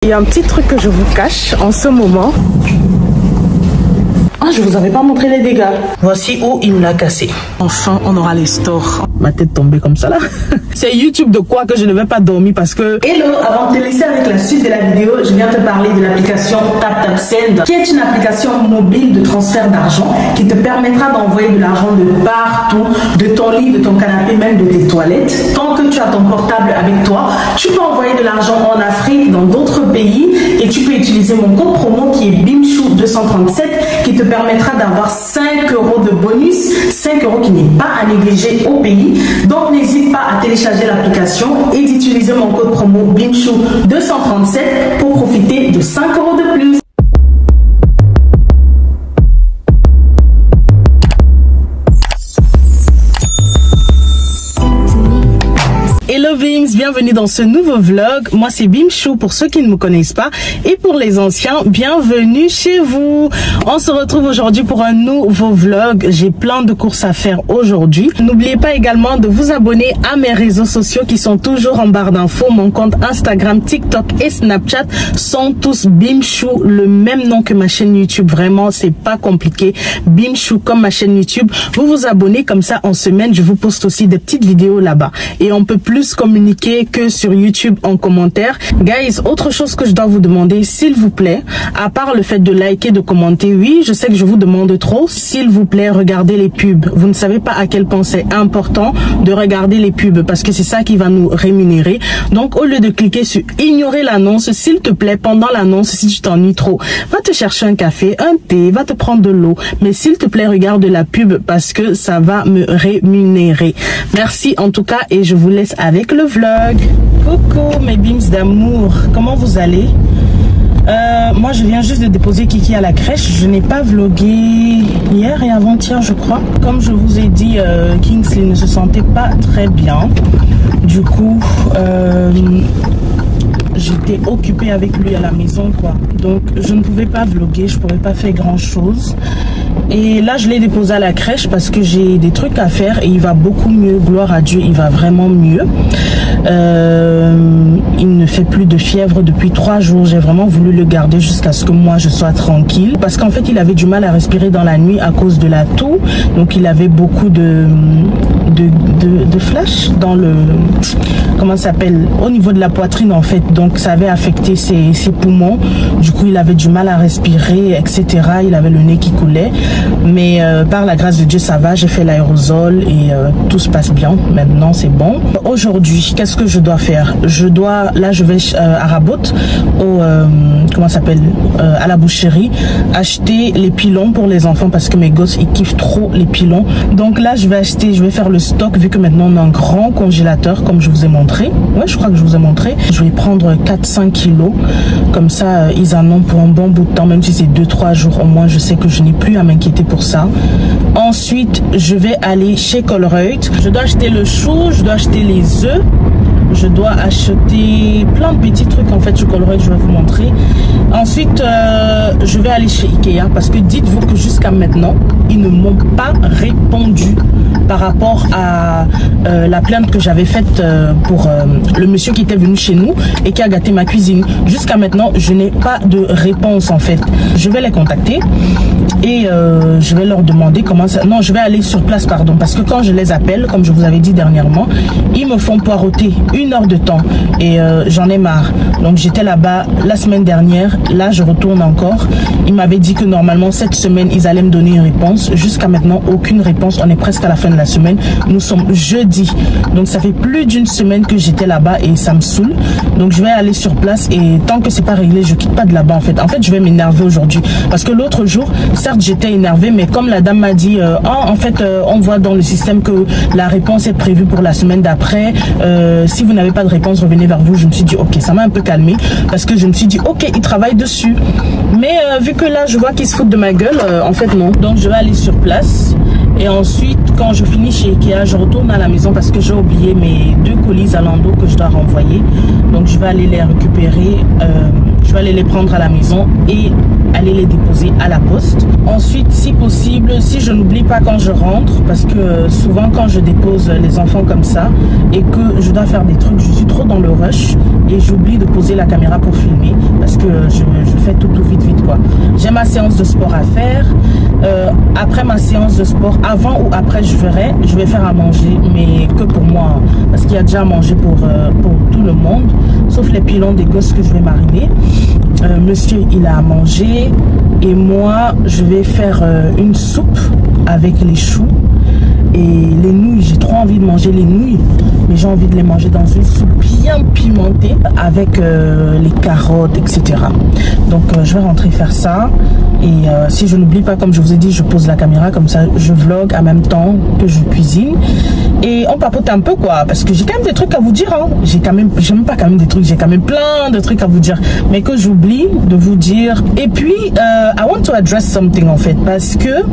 Il y a un petit truc que je vous cache en ce moment. Ah, je vous avais pas montré les dégâts. Voici où il me l'a cassé. Enfin, on aura les stores. Ma tête tombée comme ça là. C'est YouTube de quoi que je ne vais pas dormir parce que... Hello, avant de te laisser avec la suite de la vidéo, je viens te parler de l'application TapTapSend, qui est une application mobile de transfert d'argent qui te permettra d'envoyer de l'argent de partout, de ton lit, de ton canapé, même de tes toilettes. Tant que tu as ton portable avec toi, tu peux envoyer de l'argent en Afrique, dans d'autres pays, et tu peux utiliser mon code promo qui est BIMCHOU237 qui te permettra d'avoir 5 € de bonus, 5 € qui n'est pas à négliger au pays. Donc n'hésite pas à télécharger l'application et d'utiliser mon code promo BIMCHOU237 pour profiter de 5 € de plus. Hello Bims, bienvenue dans ce nouveau vlog. Moi c'est Bimchou pour ceux qui ne me connaissent pas et pour les anciens, bienvenue chez vous. On se retrouve aujourd'hui pour un nouveau vlog. J'ai plein de courses à faire aujourd'hui. N'oubliez pas également de vous abonner à mes réseaux sociaux qui sont toujours en barre d'infos. Mon compte Instagram, TikTok et Snapchat sont tous Bimchou, le même nom que ma chaîne YouTube. Vraiment, c'est pas compliqué. Bimchou comme ma chaîne YouTube. Vous vous abonnez comme ça en semaine. Je vous poste aussi des petites vidéos là-bas. Et on peut plus communiquer que sur YouTube en commentaire. Guys, autre chose que je dois vous demander, s'il vous plaît, à part le fait de liker, de commenter, oui, je sais que je vous demande trop, s'il vous plaît, regardez les pubs. Vous ne savez pas à quel point c'est important de regarder les pubs parce que c'est ça qui va nous rémunérer. Donc, au lieu de cliquer sur ignorer l'annonce, s'il te plaît, pendant l'annonce, si tu t'ennuies trop, va te chercher un café, un thé, va te prendre de l'eau. Mais s'il te plaît, regarde la pub parce que ça va me rémunérer. Merci en tout cas et je vous laisse avec le vlog. Coucou mes bims d'amour, comment vous allez? Moi je viens juste de déposer Kiki à la crèche. Je n'ai pas vlogué hier et avant-hier je crois. Comme je vous ai dit, Kingsley ne se sentait pas très bien. Du coup j'étais occupée avec lui à la maison quoi. Donc je ne pouvais pas vlogger, je ne pouvais pas faire grand chose. Et là je l'ai déposé à la crèche parce que j'ai des trucs à faire et il va beaucoup mieux, gloire à Dieu, il va vraiment mieux. Il ne fait plus de fièvre depuis 3 jours. J'ai vraiment voulu le garder jusqu'à ce que moi je sois tranquille parce qu'en fait il avait du mal à respirer dans la nuit à cause de la toux. Donc il avait beaucoup de flash dans le, comment ça s'appelle, au niveau de la poitrine en fait. Donc ça avait affecté ses poumons. Du coup il avait du mal à respirer, etc. Il avait le nez qui coulait. Mais par la grâce de Dieu ça va. J'ai fait l'aérosol et tout se passe bien. Maintenant c'est bon. Aujourd'hui qu'est-ce que je dois faire? Je vais à Rabot au comment ça s'appelle, à la boucherie, acheter les pilons pour les enfants parce que mes gosses ils kiffent trop les pilons. Donc là je vais faire le stock vu que maintenant on a un grand congélateur comme je vous ai montré. Ouais, je crois que je vous ai montré. Je vais prendre 4-5 kilos comme ça ils en ont pour un bon bout de temps, même si c'est 2-3 jours au moins. Je sais que je n'ai plus à m'inquiéter pour ça. Ensuite je vais aller chez Colruyt. Je dois acheter le chou, je dois acheter les œufs, je dois acheter plein de petits trucs en fait chez Colruyt, je vais vous montrer. Ensuite je vais aller chez Ikea parce que dites-vous que jusqu'à maintenant ils ne m'ont pas répondu par rapport à la plainte que j'avais faite pour le monsieur qui était venu chez nous et qui a gâté ma cuisine. Jusqu'à maintenant je n'ai pas de réponse en fait. Je vais les contacter et je vais leur demander comment ça... Non, je vais aller sur place pardon, parce que quand je les appelle, comme je vous avais dit dernièrement, ils me font poireauter 1 heure de temps et j'en ai marre. Donc j'étais là-bas la semaine dernière, là je retourne encore. Ils m'avaient dit que normalement cette semaine ils allaient me donner une réponse. Jusqu'à maintenant aucune réponse. On est presque à la fin de la semaine, nous sommes jeudi, donc ça fait plus d'1 semaine que j'étais là-bas et ça me saoule. Donc je vais aller sur place et tant que c'est pas réglé je quitte pas de là-bas en fait. En fait je vais m'énerver aujourd'hui parce que l'autre jour certes j'étais énervée, mais comme la dame m'a dit en fait on voit dans le système que la réponse est prévue pour la semaine d'après, si vous n'avez pas de réponse revenez vers vous. Je me suis dit ok, ça m'a un peu calmé parce que je me suis dit ok, ils travaillent dessus, mais vu que là je vois qu'ils se foutent de ma gueule, en fait non. Donc je vais aller sur place et ensuite quand je finis chez Ikea je retourne à la maison parce que j'ai oublié mes 2 colis à Lando que je dois renvoyer. Donc je vais aller les récupérer. je vais aller les prendre à la maison et aller les déposer à la poste. Ensuite, si possible, si je n'oublie pas quand je rentre, parce que souvent quand je dépose les enfants comme ça et que je dois faire des trucs, je suis trop dans le rush et j'oublie de poser la caméra pour filmer parce que je fais tout vite quoi. J'ai ma séance de sport à faire. Après ma séance de sport, avant ou après, je vais faire à manger, mais que pour moi, parce qu'il y a déjà à manger pour tout le monde, sauf les pilons des gosses que je vais mariner. Monsieur, il a à manger et moi, je vais faire une soupe avec les choux et les nouilles. J'ai trop envie de manger les nouilles, mais j'ai envie de les manger dans une soupe bien pimentée avec les carottes, etc. Donc, je vais rentrer faire ça. Et si je n'oublie pas, comme je vous ai dit, je pose la caméra, comme ça je vlog en même temps que je cuisine. Et on papote un peu quoi, parce que j'ai quand même des trucs à vous dire. Hein. J'ai même pas quand même des trucs, j'ai quand même plein de trucs à vous dire, mais que j'oublie de vous dire. Et puis, I want to address something en fait, parce que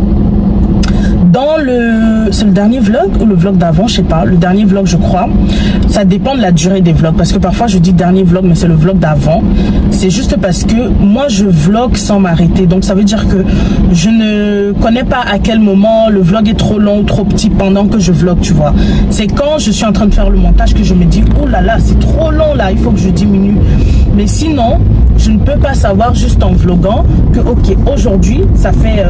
dans c'est le dernier vlog ou le vlog d'avant, je sais pas, le dernier vlog je crois, ça dépend de la durée des vlogs, parce que parfois je dis dernier vlog mais c'est le vlog d'avant. C'est juste parce que moi je vlog sans m'arrêter, donc ça veut dire que je ne connais pas à quel moment le vlog est trop long ou trop petit pendant que je vlog, tu vois. C'est quand je suis en train de faire le montage que je me dis oh là là c'est trop long là, il faut que je diminue. Mais sinon je ne peux pas savoir juste en vloguant que ok aujourd'hui ça fait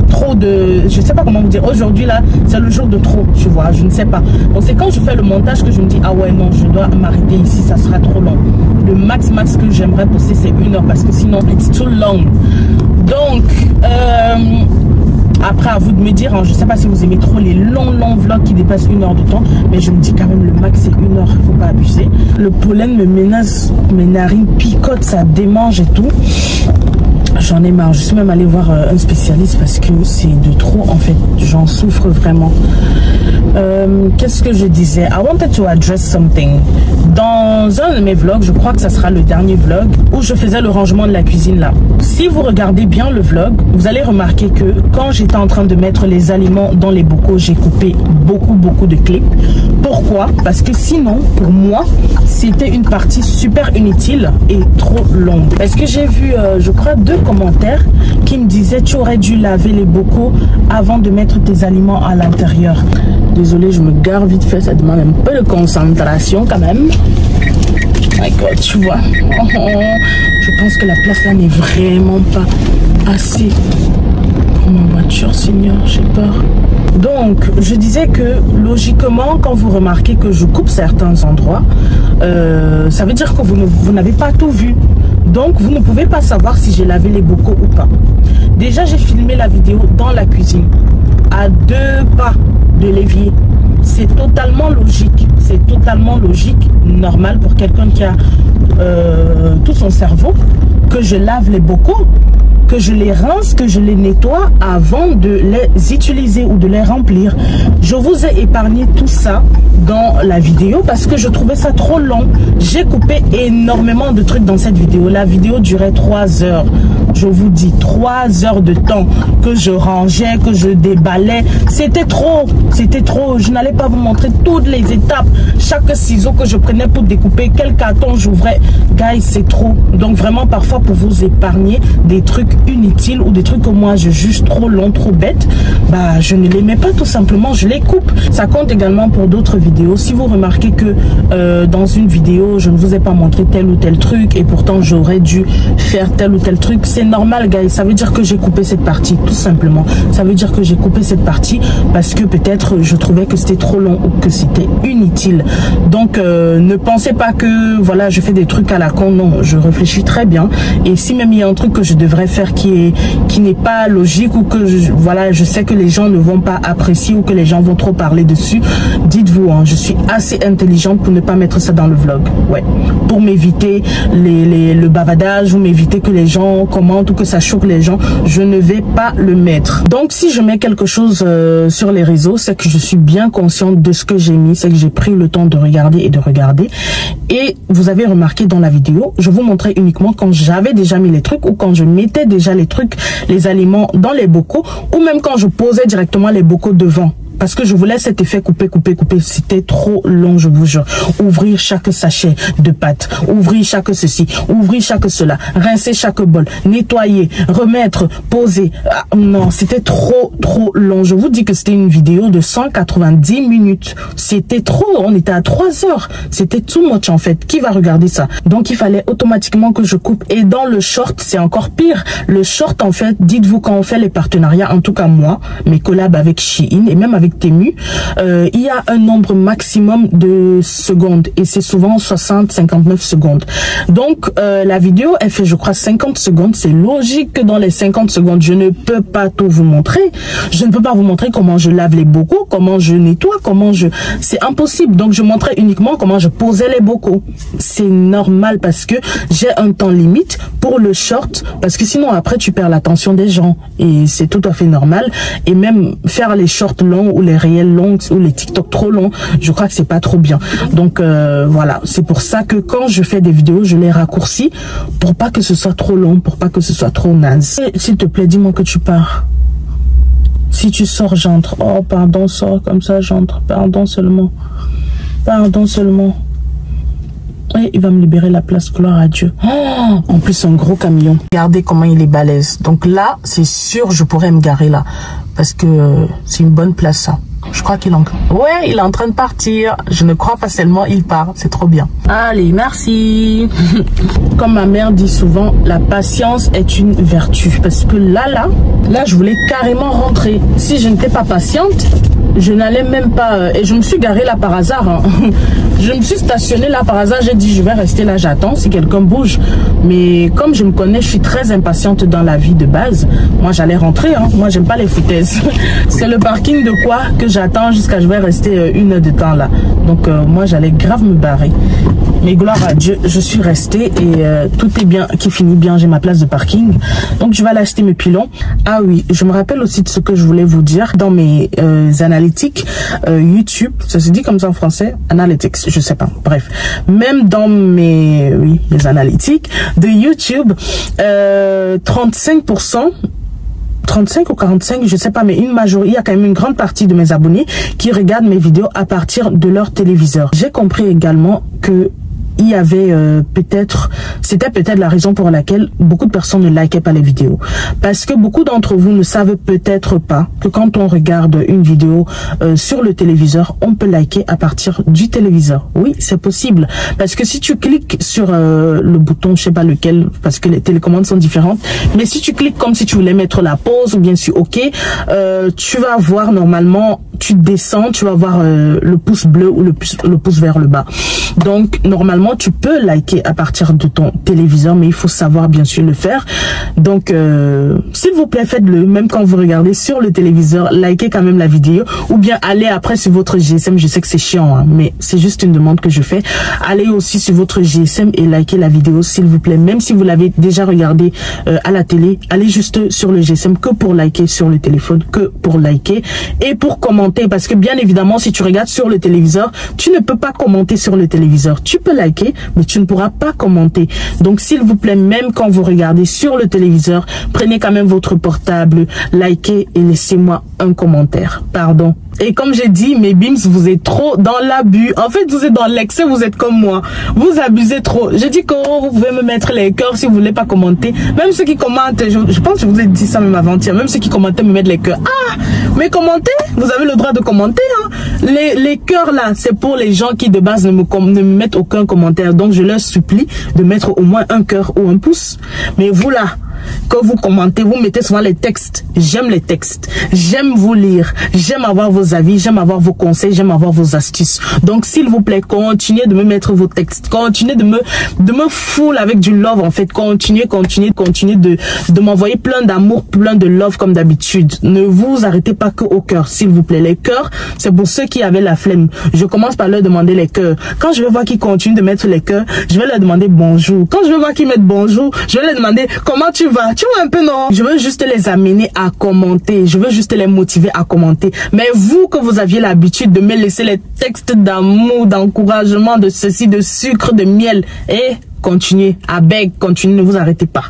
trop de, je sais pas comment vous dire, aujourd'hui là c'est le jour de trop, tu vois, je ne sais pas. Donc c'est quand je fais le montage que je me dis ah ouais non, je dois m'arrêter ici, ça sera trop long. Le max que j'aimerais poster c'est 1 heure, parce que sinon it's too long. Donc après à vous de me dire, hein, je sais pas si vous aimez trop les longs vlogs qui dépassent 1 heure de temps, mais je me dis quand même le max c'est 1 heure, faut pas abuser. Le pollen me menace, mes narines picotent, ça démange et tout. J'en ai marre, je suis même allée voir un spécialiste parce que c'est de trop en fait, j'en souffre vraiment. Qu'est-ce que je disais? I wanted to address something. Dans un de mes vlogs, je crois que ça sera le dernier vlog, où je faisais le rangement de la cuisine là. Si vous regardez bien le vlog, vous allez remarquer que quand j'étais en train de mettre les aliments dans les bocaux, j'ai coupé beaucoup de clips. Pourquoi? Parce que sinon, pour moi, c'était une partie super inutile et trop longue. Est-ce que j'ai vu, je crois, 2 commentaires qui me disaient tu aurais dû laver les bocaux avant de mettre tes aliments à l'intérieur. Désolée, je me gare vite fait, ça demande un peu de concentration quand même. My God, tu vois. Je pense que la place là n'est vraiment pas assez pour ma voiture, Seigneur, j'ai peur. Donc, je disais que logiquement, quand vous remarquez que je coupe certains endroits, ça veut dire que vous n'avez pas tout vu. Donc, vous ne pouvez pas savoir si j'ai lavé les bocaux ou pas. Déjà, j'ai filmé la vidéo dans la cuisine, à 2 pas de l'évier. C'est totalement logique. C'est totalement logique, normal pour quelqu'un qui a tout son cerveau, que je lave les bocaux, que je les rince, que je les nettoie avant de les utiliser ou de les remplir. Je vous ai épargné tout ça dans la vidéo parce que je trouvais ça trop long. J'ai coupé énormément de trucs dans cette vidéo. La vidéo durait 3 heures. Je vous dis 3 heures de temps que je rangeais, que je déballais. C'était trop. C'était trop. Je n'allais pas vous montrer toutes les étapes. Chaque ciseau que je prenais pour découper, quel carton j'ouvrais. Guys, c'est trop. Donc vraiment parfois pour vous épargner des trucs inutiles ou des trucs que moi je juge trop longs, trop bêtes, bah je ne les mets pas tout simplement, je les coupe. Ça compte également pour d'autres vidéos. Si vous remarquez que dans une vidéo je ne vous ai pas montré tel ou tel truc et pourtant j'aurais dû faire tel ou tel truc, c'est normal guys, ça veut dire que j'ai coupé cette partie tout simplement. Ça veut dire que j'ai coupé cette partie parce que peut-être je trouvais que c'était trop long ou que c'était inutile. Donc ne pensez pas que voilà je fais des trucs à la con, non, je réfléchis très bien et si même il y a un truc que je devrais faire qui n'est pas logique ou que voilà je sais que les gens ne vont pas apprécier ou que les gens vont trop parler dessus, dites-vous hein, je suis assez intelligente pour ne pas mettre ça dans le vlog, ouais, pour m'éviter le bavardage ou m'éviter que les gens commentent ou que ça choque les gens, je ne vais pas le mettre. Donc si je mets quelque chose sur les réseaux, c'est que je suis bien consciente de ce que j'ai mis, c'est que j'ai pris le temps de regarder et de regarder. Et vous avez remarqué dans la vidéo, je vous montrais uniquement quand j'avais déjà mis les trucs ou quand je mettais déjà les trucs, les aliments dans les bocaux ou même quand je posais directement les bocaux devant. parce que je voulais cet effet couper. C'était trop long, je vous jure. Ouvrir chaque sachet de pâte, ouvrir chaque ceci, ouvrir chaque cela, rincer chaque bol, nettoyer, remettre, poser. Ah, non, c'était trop long. Je vous dis que c'était une vidéo de 190 minutes. C'était trop, on était à 3 heures. C'était too much en fait. Qui va regarder ça? Donc il fallait automatiquement que je coupe. Et dans le short, c'est encore pire. Le short en fait, dites-vous quand on fait les partenariats, en tout cas moi, mes collabs avec Shein et même avec Temu, il y a un nombre maximum de secondes et c'est souvent 60-59 secondes. Donc la vidéo elle fait je crois 50 secondes. C'est logique que dans les 50 secondes je ne peux pas tout vous montrer. Je ne peux pas vous montrer comment je lave les bocaux, comment je nettoie, comment je... C'est impossible. Donc je montrais uniquement comment je posais les bocaux. C'est normal parce que j'ai un temps limite pour le short, parce que sinon après tu perds l'attention des gens et c'est tout à fait normal. Et même faire les shorts longs ou les réels longs ou les TikTok trop longs, je crois que c'est pas trop bien. Donc voilà, c'est pour ça que quand je fais des vidéos, je les raccourcis pour pas que ce soit trop long, pour pas que ce soit trop naze. S'il te plaît, dis-moi que tu pars. Si tu sors, j'entre. Oh, pardon, sors comme ça, j'entre. Pardon seulement. Pardon seulement. Et il va me libérer la place, gloire à Dieu. Oh, en plus, un gros camion. Regardez comment il est balèze. Donc là, c'est sûr, je pourrais me garer là. Parce que c'est une bonne place, ça. Je crois qu'il est ouais, il est en train de partir. Je ne crois pas seulement, il part. C'est trop bien. Allez, merci. Comme ma mère dit souvent, la patience est une vertu. Parce que là, je voulais carrément rentrer. Si je n'étais pas patiente, je n'allais même pas... et je me suis garée là par hasard. Hein. Je me suis stationnée là par hasard. J'ai dit, je vais rester là, j'attends si quelqu'un bouge. Mais comme je me connais, je suis très impatiente dans la vie de base. Moi, j'allais rentrer. Hein. Moi, j'aime pas les foutaises. C'est le parking de quoi que j'attends jusqu'à je vais rester 1 heure de temps là. Donc, moi, j'allais grave me barrer. Mais gloire à Dieu, je suis restée et tout est bien, qui finit bien. J'ai ma place de parking. Donc, je vais aller acheter mes pilons. Ah oui, je me rappelle aussi de ce que je voulais vous dire dans mes analytiques YouTube. Ça se dit comme ça en français? Analytics, je sais pas. Bref, même dans mes analytiques de YouTube, 35%. 35 ou 45, je sais pas, mais il y a quand même une grande partie de mes abonnés qui regardent mes vidéos à partir de leur téléviseur. J'ai compris également que il y avait c'était peut-être la raison pour laquelle beaucoup de personnes ne likaient pas les vidéos. Parce que beaucoup d'entre vous ne savent peut-être pas que quand on regarde une vidéo sur le téléviseur, on peut liker à partir du téléviseur. Oui, c'est possible. Parce que si tu cliques sur le bouton, je sais pas lequel, parce que les télécommandes sont différentes, mais si tu cliques comme si tu voulais mettre la pause ou bien sur OK, tu vas voir normalement, tu descends, tu vas voir le pouce bleu ou le pouce vers le bas. Donc, normalement, tu peux liker à partir de ton téléviseur, mais il faut savoir bien sûr le faire. Donc, s'il vous plaît, faites-le. Même quand vous regardez sur le téléviseur, likez quand même la vidéo. Ou bien allez après sur votre GSM. Je sais que c'est chiant, hein, mais c'est juste une demande que je fais. Allez aussi sur votre GSM et likez la vidéo, s'il vous plaît. Même si vous l'avez déjà regardé à la télé, allez juste sur le GSM que pour liker, sur le téléphone que pour liker et pour commenter. Parce que bien évidemment, si tu regardes sur le téléviseur, tu ne peux pas commenter sur le téléviseur. Tu peux liker, mais tu ne pourras pas commenter. Donc, s'il vous plaît, même quand vous regardez sur le téléviseur, prenez quand même votre portable, likez et laissez-moi un commentaire. Pardon. Et comme j'ai dit, mes bims, vous êtes trop dans l'abus. En fait, vous êtes dans l'excès, vous êtes comme moi. Vous abusez trop. Je dis que vous pouvez me mettre les cœurs si vous voulez pas commenter. Même ceux qui commentent, je pense que je vous ai dit ça même avant-hier, même ceux qui commentaient me mettent les cœurs. Ah, mais commentez, vous avez le droit de commenter. Hein. Les cœurs là, c'est pour les gens qui de base ne me mettent aucun commentaire. Donc, je leur supplie de mettre au moins un cœur ou un pouce. Mais vous là, que vous commentez, vous mettez souvent les textes. J'aime les textes. J'aime vous lire. J'aime avoir vos avis. J'aime avoir vos conseils. J'aime avoir vos astuces. Donc, s'il vous plaît, continuez de me mettre vos textes. Continuez de me full avec du love, en fait. Continuez de m'envoyer plein d'amour, plein de love comme d'habitude. Ne vous arrêtez pas que au cœur, s'il vous plaît. Les cœurs, c'est pour ceux qui avaient la flemme. Je commence par leur demander les cœurs. Quand je vais voir qu'ils continuent de mettre les cœurs, je vais leur demander bonjour. Quand je vais voir qu'ils mettent bonjour, je vais leur demander comment tu vas. Tu vois un peu, non? Je veux juste les amener à commenter. Je veux juste les motiver à commenter. Mais vous, que vous aviez l'habitude de me laisser les textes d'amour, d'encouragement, de ceci, de sucre, de miel, et continuez, continuez, ne vous arrêtez pas.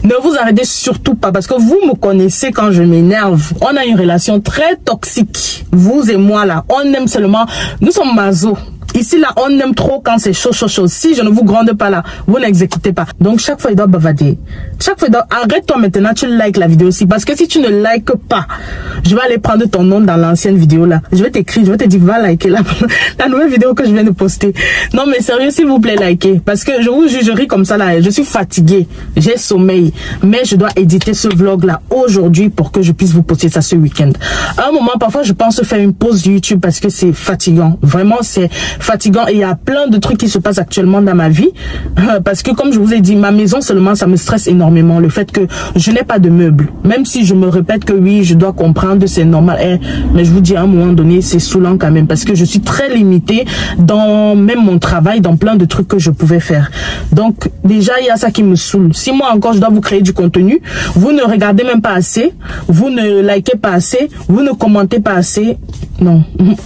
Ne vous arrêtez surtout pas parce que vous me connaissez quand je m'énerve. On a une relation très toxique. Vous et moi là, on aime seulement, nous sommes maso. Ici, là, on aime trop quand c'est chaud, chaud, chaud. Si je ne vous gronde pas là, vous n'exécutez pas. Donc, chaque fois, il doit bavader. Chaque fois, il doit... Arrête-toi maintenant, tu likes la vidéo aussi. Parce que si tu ne likes pas, je vais aller prendre ton nom dans l'ancienne vidéo là. Je vais t'écrire, je vais te dire, va liker la nouvelle vidéo que je viens de poster. Non, mais sérieux, s'il vous plaît, likez. Parce que je vous jugerai comme ça là. Je suis fatiguée. J'ai sommeil. Mais je dois éditer ce vlog là aujourd'hui pour que je puisse vous poster ça ce week-end. À un moment, parfois, je pense faire une pause YouTube parce que c'est fatigant. Vraiment, c'est fatigant et il y a plein de trucs qui se passent actuellement dans ma vie parce que comme je vous ai dit, ma maison seulement ça me stresse énormément, le fait que je n'ai pas de meubles, même si je me répète que oui je dois comprendre, c'est normal, mais je vous dis à un moment donné c'est saoulant quand même parce que je suis très limitée dans même mon travail, dans plein de trucs que je pouvais faire. Donc déjà il y a ça qui me saoule. Si moi encore je dois vous créer du contenu, vous ne regardez même pas assez, vous ne likez pas assez, vous ne commentez pas assez, non,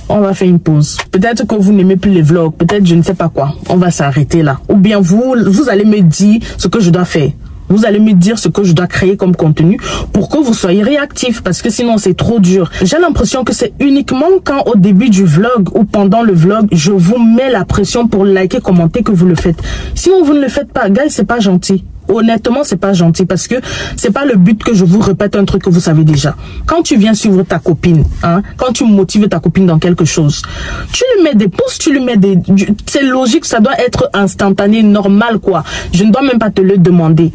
on va faire une pause. Peut-être que vous n'aimez plus les vlogs, peut-être je ne sais pas quoi, on va s'arrêter là. Ou bien vous allez me dire ce que je dois faire. Vous allez me dire ce que je dois créer comme contenu pour que vous soyez réactifs parce que sinon c'est trop dur. J'ai l'impression que c'est uniquement quand au début du vlog ou pendant le vlog, je vous mets la pression pour liker, commenter que vous le faites. Sinon vous ne le faites pas, guys, c'est pas gentil. Honnêtement, c'est pas gentil parce que c'est pas le but que je vous répète un truc que vous savez déjà. Quand tu viens suivre ta copine, quand tu motives ta copine dans quelque chose, tu lui mets des pouces, tu lui mets des... C'est logique, ça doit être instantané, normal quoi. Je ne dois même pas te le demander.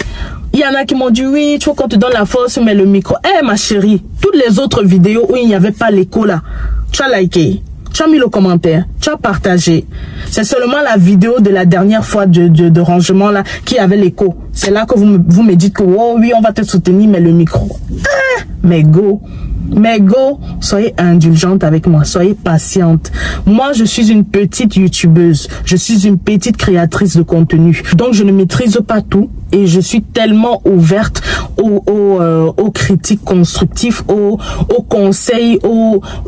Il y en a qui m'ont dit, oui, tu vois, quand tu donnes la force, mets le micro. Ma chérie, toutes les autres vidéos où il n'y avait pas l'écho là, tu as liké. Tu as mis le commentaire, tu as partagé. C'est seulement la vidéo de la dernière fois de rangement là qui avait l'écho. C'est là que vous me dites que oh oui, on va te soutenir, mais le micro. Mais go, soyez indulgente avec moi, soyez patiente. Moi, je suis une petite youtubeuse, je suis une petite créatrice de contenu. Donc, je ne maîtrise pas tout et je suis tellement ouverte aux critiques constructives, aux conseils,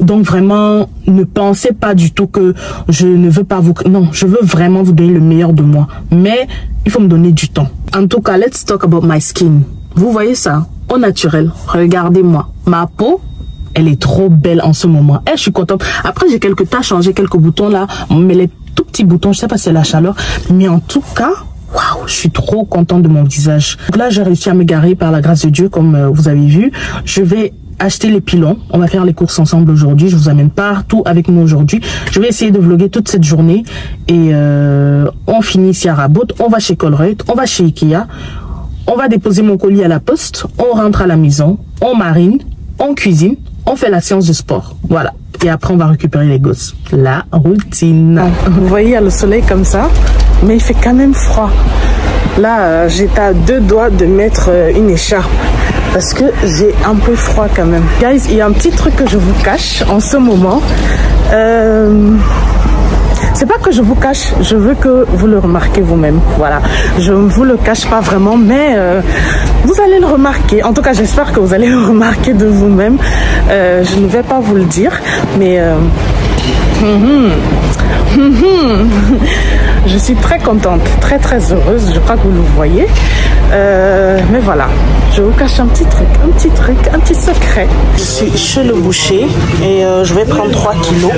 donc vraiment, ne pensez pas du tout que je ne veux pas vous... Non, je veux vraiment vous donner le meilleur de moi. Mais il faut me donner du temps. En tout cas, let's talk about my skin. Vous voyez ça? Au naturel. Regardez-moi. Ma peau, elle est trop belle en ce moment. Je suis contente. Après, j'ai quelques taches, changé quelques boutons là. Mais les tout petits boutons, je sais pas si c'est la chaleur. Mais en tout cas... Waouh, je suis trop contente de mon visage. Donc là, j'ai réussi à m'égarer par la grâce de Dieu, comme vous avez vu. Je vais acheter les pilons. On va faire les courses ensemble aujourd'hui. Je vous amène partout avec nous aujourd'hui. Je vais essayer de vlogger toute cette journée. Et on finit ici à Rabot. On va chez Colruyt. On va chez Ikea. On va déposer mon colis à la poste. On rentre à la maison. On marine. On cuisine. On fait la séance de sport. Voilà. Et après, on va récupérer les gosses. La routine. Vous voyez, il y a le soleil comme ça. Mais il fait quand même froid. Là, j'étais à 2 doigts de mettre une écharpe. Parce que j'ai un peu froid quand même. Guys, il y a un petit truc que je vous cache en ce moment. C'est pas que je vous cache, je veux que vous le remarquez vous-même. Voilà, je ne vous le cache pas vraiment, mais vous allez le remarquer. En tout cas, j'espère que vous allez le remarquer de vous-même. Je ne vais pas vous le dire, mais je suis très contente, très heureuse. Je crois que vous le voyez. Mais voilà, je vous cache un petit secret. Je suis chez le boucher et je vais prendre 3 kilos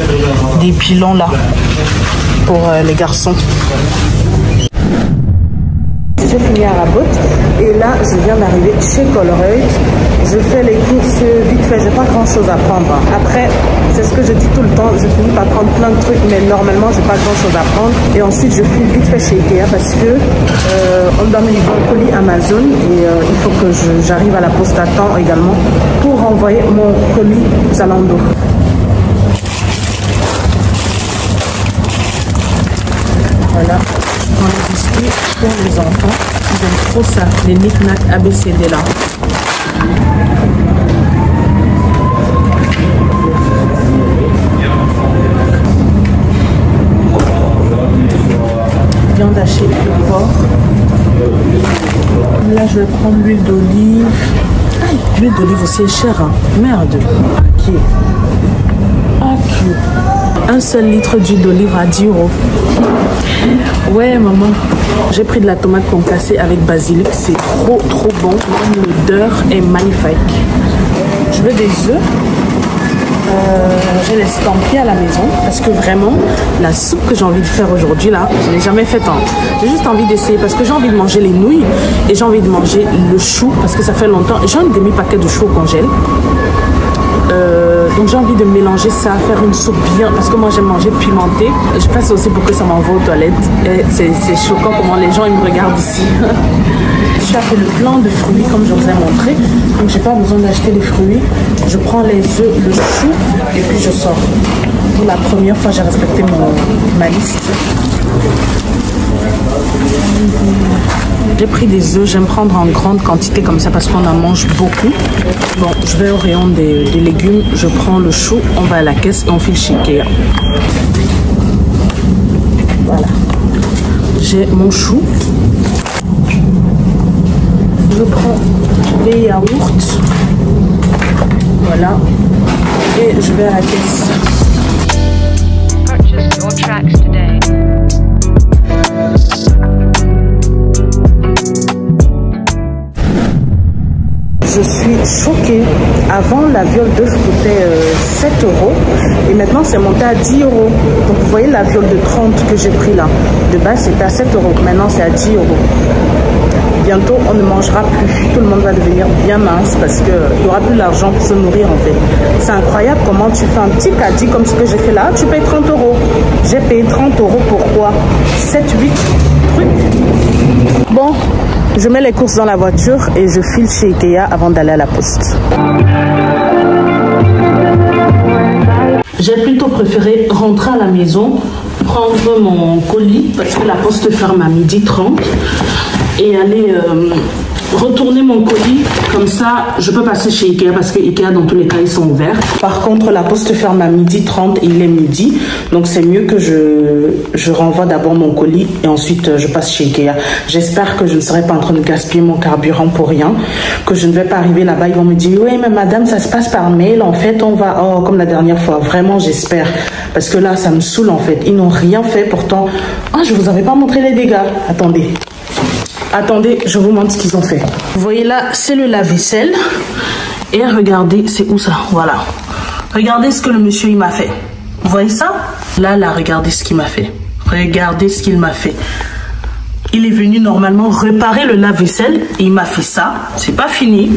des pilons là pour les garçons. J'ai fini à Rabot et là je viens d'arriver chez Colruyt. Je fais les courses vite fait, j'ai pas grand chose à prendre. Après, c'est ce que je dis tout le temps, je finis par prendre plein de trucs, mais normalement j'ai pas grand chose à prendre. Et ensuite je file vite fait chez Ikea parce que on doit me livrer un colis Amazon et il faut que j'arrive à la poste à temps également pour renvoyer mon colis Zalando. Voilà, je prends les biscuits pour les enfants. Ils aiment trop ça, les knick-knack ABCD là. Viande hachée de porc. Là, je vais prendre l'huile d'olive. L'huile d'olive aussi est chère, hein. Merde. Ok. Un seul litre d'huile d'olive à 10 €. Ouais maman, j'ai pris de la tomate concassée avec basilic, c'est trop bon, même l'odeur est magnifique. Je veux des œufs, j'ai les scampi à la maison parce que vraiment la soupe que j'ai envie de faire aujourd'hui là, je n'ai jamais faite. J'ai juste envie d'essayer parce que j'ai envie de manger les nouilles et j'ai envie de manger le chou parce que ça fait longtemps. J'ai un demi-paquet de chou au congèle. Donc j'ai envie de mélanger ça, faire une soupe bien, parce que moi j'aime manger pimenté. Je passe aussi pour que ça m'envoie aux toilettes. C'est choquant comment les gens ils me regardent ici. Je suis fait le plan de fruits comme je vous ai montré, donc j'ai pas besoin d'acheter les fruits. Je prends les œufs, le chou et puis je sors. Pour la première fois j'ai respecté ma liste. J'ai pris des œufs, j'aime prendre en grande quantité comme ça parce qu'on en mange beaucoup. Bon, je vais au rayon des légumes, je prends le chou, on va à la caisse et on file chez Ikea. Voilà. J'ai mon chou. Je prends les yaourts. Voilà. Et je vais à la caisse. Purchase your tracks today. Je suis choquée. Avant, la viole d'œuf coûtait 7 € et maintenant c'est monté à 10 €. Donc vous voyez la viole de 30 que j'ai pris là. De base c'était à 7 €, maintenant c'est à 10 €. Bientôt on ne mangera plus. Tout le monde va devenir bien mince parce qu'il n'y aura plus l'argent pour se nourrir en fait. C'est incroyable comment tu fais un petit caddie comme ce que j'ai fait là. Tu payes 30 €. J'ai payé 30 € pourquoi 7-8 trucs. Bon. Je mets les courses dans la voiture et je file chez Ikea avant d'aller à la poste. J'ai plutôt préféré rentrer à la maison, prendre mon colis parce que la poste ferme à 12h30 et aller retourner mon colis. Comme ça, je peux passer chez Ikea parce que Ikea, dans tous les cas, ils sont ouverts. Par contre, la poste ferme à 12h30 et il est midi. Donc, c'est mieux que je renvoie d'abord mon colis et ensuite, je passe chez Ikea. J'espère que je ne serai pas en train de gaspiller mon carburant pour rien. Que je ne vais pas arriver là-bas. Ils vont me dire, oui, mais madame, ça se passe par mail. En fait, on va, oh, comme la dernière fois. Vraiment, j'espère. Parce que là, ça me saoule, en fait. Ils n'ont rien fait. Pourtant, ah, je vous avais pas montré les dégâts. Attendez. Attendez, je vous montre ce qu'ils ont fait. Vous voyez là, c'est le lave-vaisselle. Et regardez, c'est où ça? Voilà. Regardez ce que le monsieur il m'a fait. Vous voyez ça? Là, regardez ce qu'il m'a fait. Regardez ce qu'il m'a fait. Il est venu normalement réparer le lave-vaisselle et il m'a fait ça. C'est pas fini.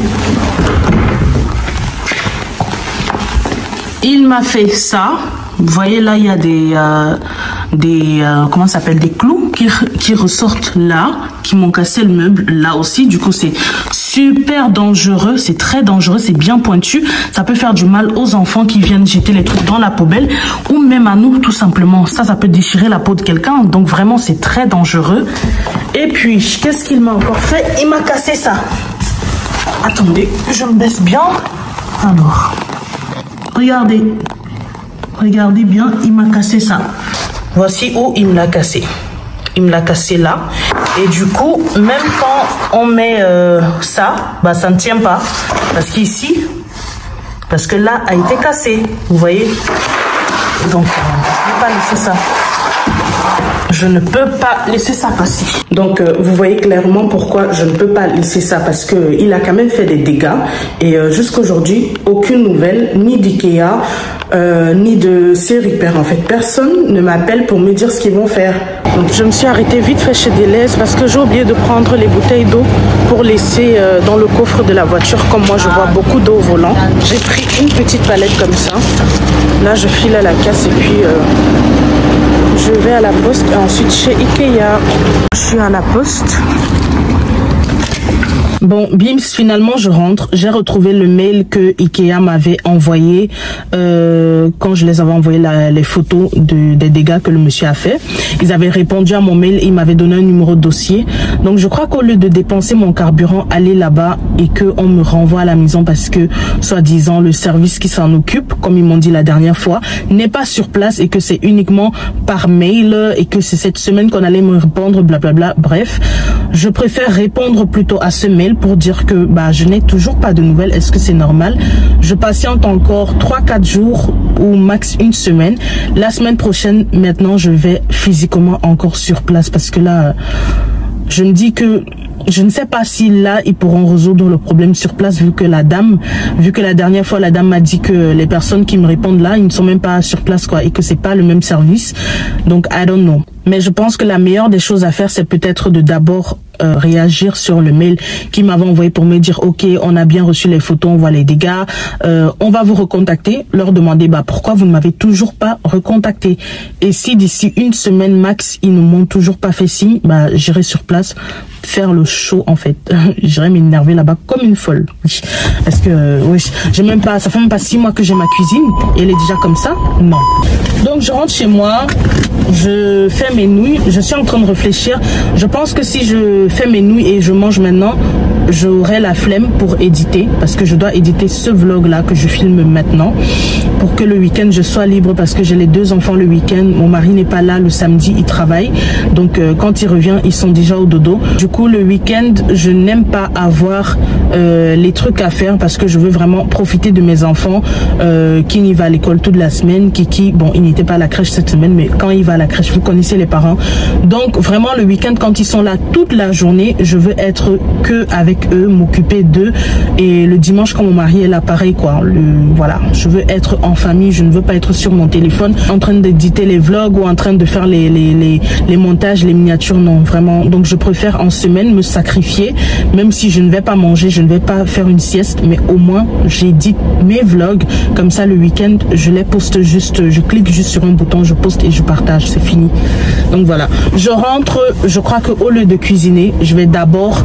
Il m'a fait ça. Vous voyez là, il y a comment ça s'appelle, des clous qui ressortent là, qui m'ont cassé le meuble là aussi. Du coup, c'est super dangereux, c'est très dangereux, c'est bien pointu. Ça peut faire du mal aux enfants qui viennent jeter les trucs dans la poubelle ou même à nous tout simplement. Ça peut déchirer la peau de quelqu'un. Donc vraiment, c'est très dangereux. Et puis, qu'est-ce qu'il m'a encore fait? Il m'a cassé ça. Attendez, je me baisse bien. Alors, regardez. Regardez bien, il m'a cassé ça. Voici où il me l'a cassé. Il me l'a cassé là. Et du coup, même quand on met ça, bah ça ne tient pas. Parce qu'ici, parce que là a été cassé. Vous voyez? Donc, je ne peux pas laisser ça. Je ne peux pas laisser ça passer. Donc, vous voyez clairement pourquoi je ne peux pas laisser ça. Parce qu'il a quand même fait des dégâts. Et jusqu'à aujourd'hui, aucune nouvelle, ni d'Ikea, ni de ces repairs. En fait, personne ne m'appelle pour me dire ce qu'ils vont faire. Donc, je me suis arrêtée vite fait chez Deleuze parce que j'ai oublié de prendre les bouteilles d'eau pour laisser dans le coffre de la voiture. Comme moi, je bois beaucoup d'eau au volant. J'ai pris une petite palette comme ça. Là, je file à la casse et puis... je vais à la poste et ensuite chez Ikea. Je suis à la poste. Bon, bims, finalement, je rentre. J'ai retrouvé le mail que Ikea m'avait envoyé quand je les avais envoyé les photos des dégâts que le monsieur a fait. Ils avaient répondu à mon mail et ils m'avaient donné un numéro de dossier. Donc, je crois qu'au lieu de dépenser mon carburant, aller là-bas et qu'on me renvoie à la maison parce que, soi-disant, le service qui s'en occupe, comme ils m'ont dit la dernière fois, n'est pas sur place et que c'est uniquement par mail et que c'est cette semaine qu'on allait me répondre, blablabla. Bref, je préfère répondre plutôt à ce mail mail pour dire que je n'ai toujours pas de nouvelles. Est-ce que c'est normal? Je patiente encore 3-4 jours ou max une semaine. La semaine prochaine, maintenant, je vais physiquement encore sur place parce que là, je me dis que je ne sais pas si là, ils pourront résoudre le problème sur place vu que la dernière fois, la dame m'a dit que les personnes qui me répondent là, ils ne sont même pas sur place, quoi, et que c'est pas le même service. Donc, I don't know. Mais je pense que la meilleure des choses à faire, c'est peut-être de d'abord réagir sur le mail qu'ils m'avaient envoyé pour me dire ok, on a bien reçu les photos, on voit les dégâts, on va vous recontacter, leur demander pourquoi vous ne m'avez toujours pas recontacté. Et si d'ici une semaine max ils ne m'ont toujours pas fait signe, j'irai sur place faire le show en fait. J'irai m'énerver là-bas comme une folle. Parce que j'ai même pas, ça fait même pas 6 mois que j'ai ma cuisine et elle est déjà comme ça. Non. Donc je rentre chez moi, je fais mes nouilles, je suis en train de réfléchir. Je pense que si je fais mes nouilles et je mange maintenant, j'aurai la flemme pour éditer parce que je dois éditer ce vlog là que je filme maintenant pour que le week-end je sois libre parce que j'ai les 2 enfants le week-end. Mon mari n'est pas là le samedi, il travaille, donc quand il revient ils sont déjà au dodo. Du coup le week-end je n'aime pas avoir les trucs à faire parce que je veux vraiment profiter de mes enfants. King il va à l'école toute la semaine, Kiki bon il n'était pas à la crèche cette semaine mais quand il va à la crèche vous connaissez les parents, donc vraiment le week-end quand ils sont là toute la journée je veux être que avec eux, m'occuper d'eux, et le dimanche quand mon mari est là pareil quoi, voilà, je veux être en famille, je ne veux pas être sur mon téléphone en train d'éditer les vlogs ou en train de faire les montages, les miniatures, non vraiment. Donc je préfère en semaine me sacrifier, même si je ne vais pas manger, je ne vais pas faire une sieste, mais au moins j'édite mes vlogs, comme ça le week-end je les poste juste, je clique juste sur un bouton, je poste et je partage, c'est fini. Donc voilà, je rentre, je crois que au lieu de cuisiner, je vais d'abord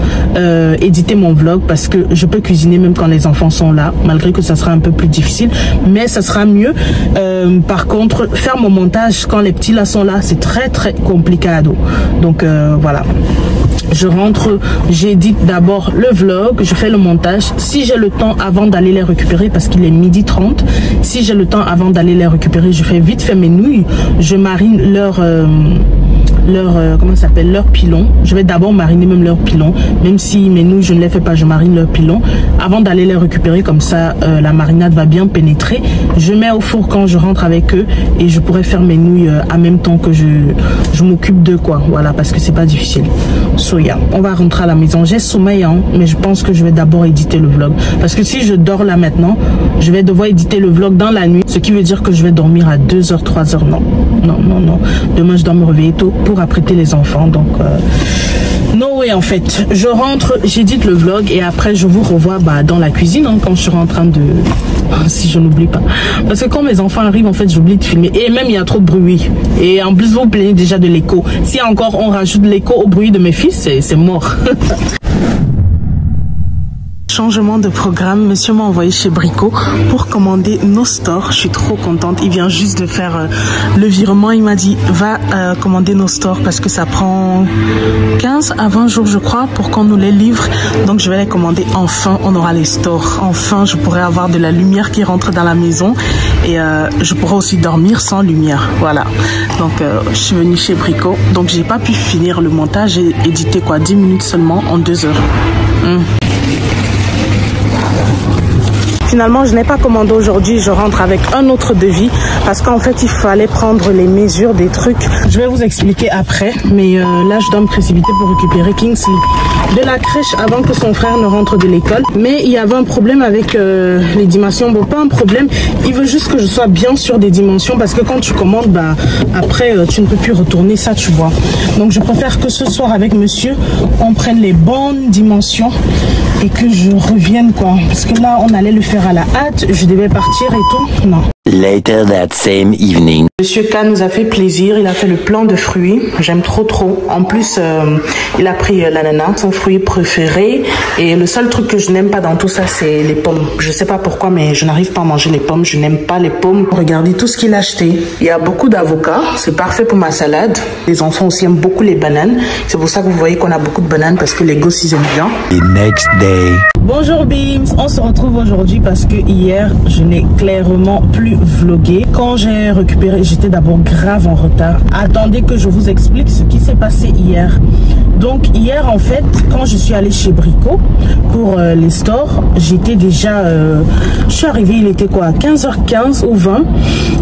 éditer mon vlog parce que je peux cuisiner même quand les enfants sont là, malgré que ça sera un peu plus difficile, mais ça sera mieux. Par contre, faire mon montage quand les petits là sont là, c'est très compliqué. Donc voilà. Je rentre, j'édite d'abord le vlog, je fais le montage. Si j'ai le temps avant d'aller les récupérer, parce qu'il est 12h30, si j'ai le temps avant d'aller les récupérer, je fais vite fait mes nouilles, je marine leur comment ça s'appelle, leur pilon. Je vais d'abord mariner même leur pilon, même si mes nouilles je ne les fais pas, je marine leur pilon avant d'aller les récupérer, comme ça la marinade va bien pénétrer. Je mets au four quand je rentre avec eux et je pourrais faire mes nouilles en même temps que je m'occupe d'eux quoi, voilà, parce que c'est pas difficile. Soya, on va rentrer à la maison, j'ai sommeil mais je pense que je vais d'abord éditer le vlog parce que si je dors là maintenant, je vais devoir éditer le vlog dans la nuit, ce qui veut dire que je vais dormir à 2h, 3h, non. Demain je dois me réveiller tôt pour apprêter les enfants, donc no way en fait. Je rentre, j'édite le vlog et après je vous revois dans la cuisine quand je serai en train de, si je n'oublie pas, parce que quand mes enfants arrivent en fait j'oublie de filmer et même il y a trop de bruit et en plus vous plaignez déjà de l'écho. Si encore on rajoute l'écho au bruit de mes fils, c'est mort. Changement de programme, monsieur m'a envoyé chez Brico pour commander nos stores. Je suis trop contente, il vient juste de faire le virement, il m'a dit va commander nos stores parce que ça prend 15 à 20 jours je crois pour qu'on nous les livre, donc je vais les commander. Enfin on aura les stores, enfin je pourrai avoir de la lumière qui rentre dans la maison et je pourrai aussi dormir sans lumière, voilà. Donc je suis venue chez Brico, donc j'ai pas pu finir le montage, j'ai édité 10 minutes seulement en 2 heures. Finalement, je n'ai pas commandé aujourd'hui, je rentre avec un autre devis parce qu'en fait, il fallait prendre les mesures des trucs. Je vais vous expliquer après, mais là, je dois me précipiter pour récupérer Kingsley de la crèche avant que son frère ne rentre de l'école. Mais il y avait un problème avec les dimensions. Bon, pas un problème, il veut juste que je sois bien sûre des dimensions parce que quand tu commandes, après, tu ne peux plus retourner ça, tu vois. Donc, je préfère que ce soir avec monsieur, on prenne les bonnes dimensions et que je revienne, quoi. Parce que là, on allait le faire à la hâte, je devais partir et tout. Non. Later that same evening. Monsieur K nous a fait plaisir, il a fait le plant de fruits, j'aime trop. En plus, il a pris l'ananas, son fruit préféré. Et le seul truc que je n'aime pas dans tout ça, c'est les pommes. Je sais pas pourquoi, mais je n'arrive pas à manger les pommes, je n'aime pas les pommes. Regardez tout ce qu'il a acheté. Il y a beaucoup d'avocats, c'est parfait pour ma salade. Les enfants aussi aiment beaucoup les bananes. C'est pour ça que vous voyez qu'on a beaucoup de bananes, parce que les gosses ils aiment bien. The next day. Bonjour Beams, on se retrouve aujourd'hui parce que hier, je n'ai clairement plus vlogger. Quand j'ai récupéré, j'étais d'abord grave en retard. Attendez que je vous explique ce qui s'est passé hier. Donc hier en fait, quand je suis allée chez Brico pour les stores, j'étais déjà, je suis arrivée, il était quoi, 15h15 ou 20,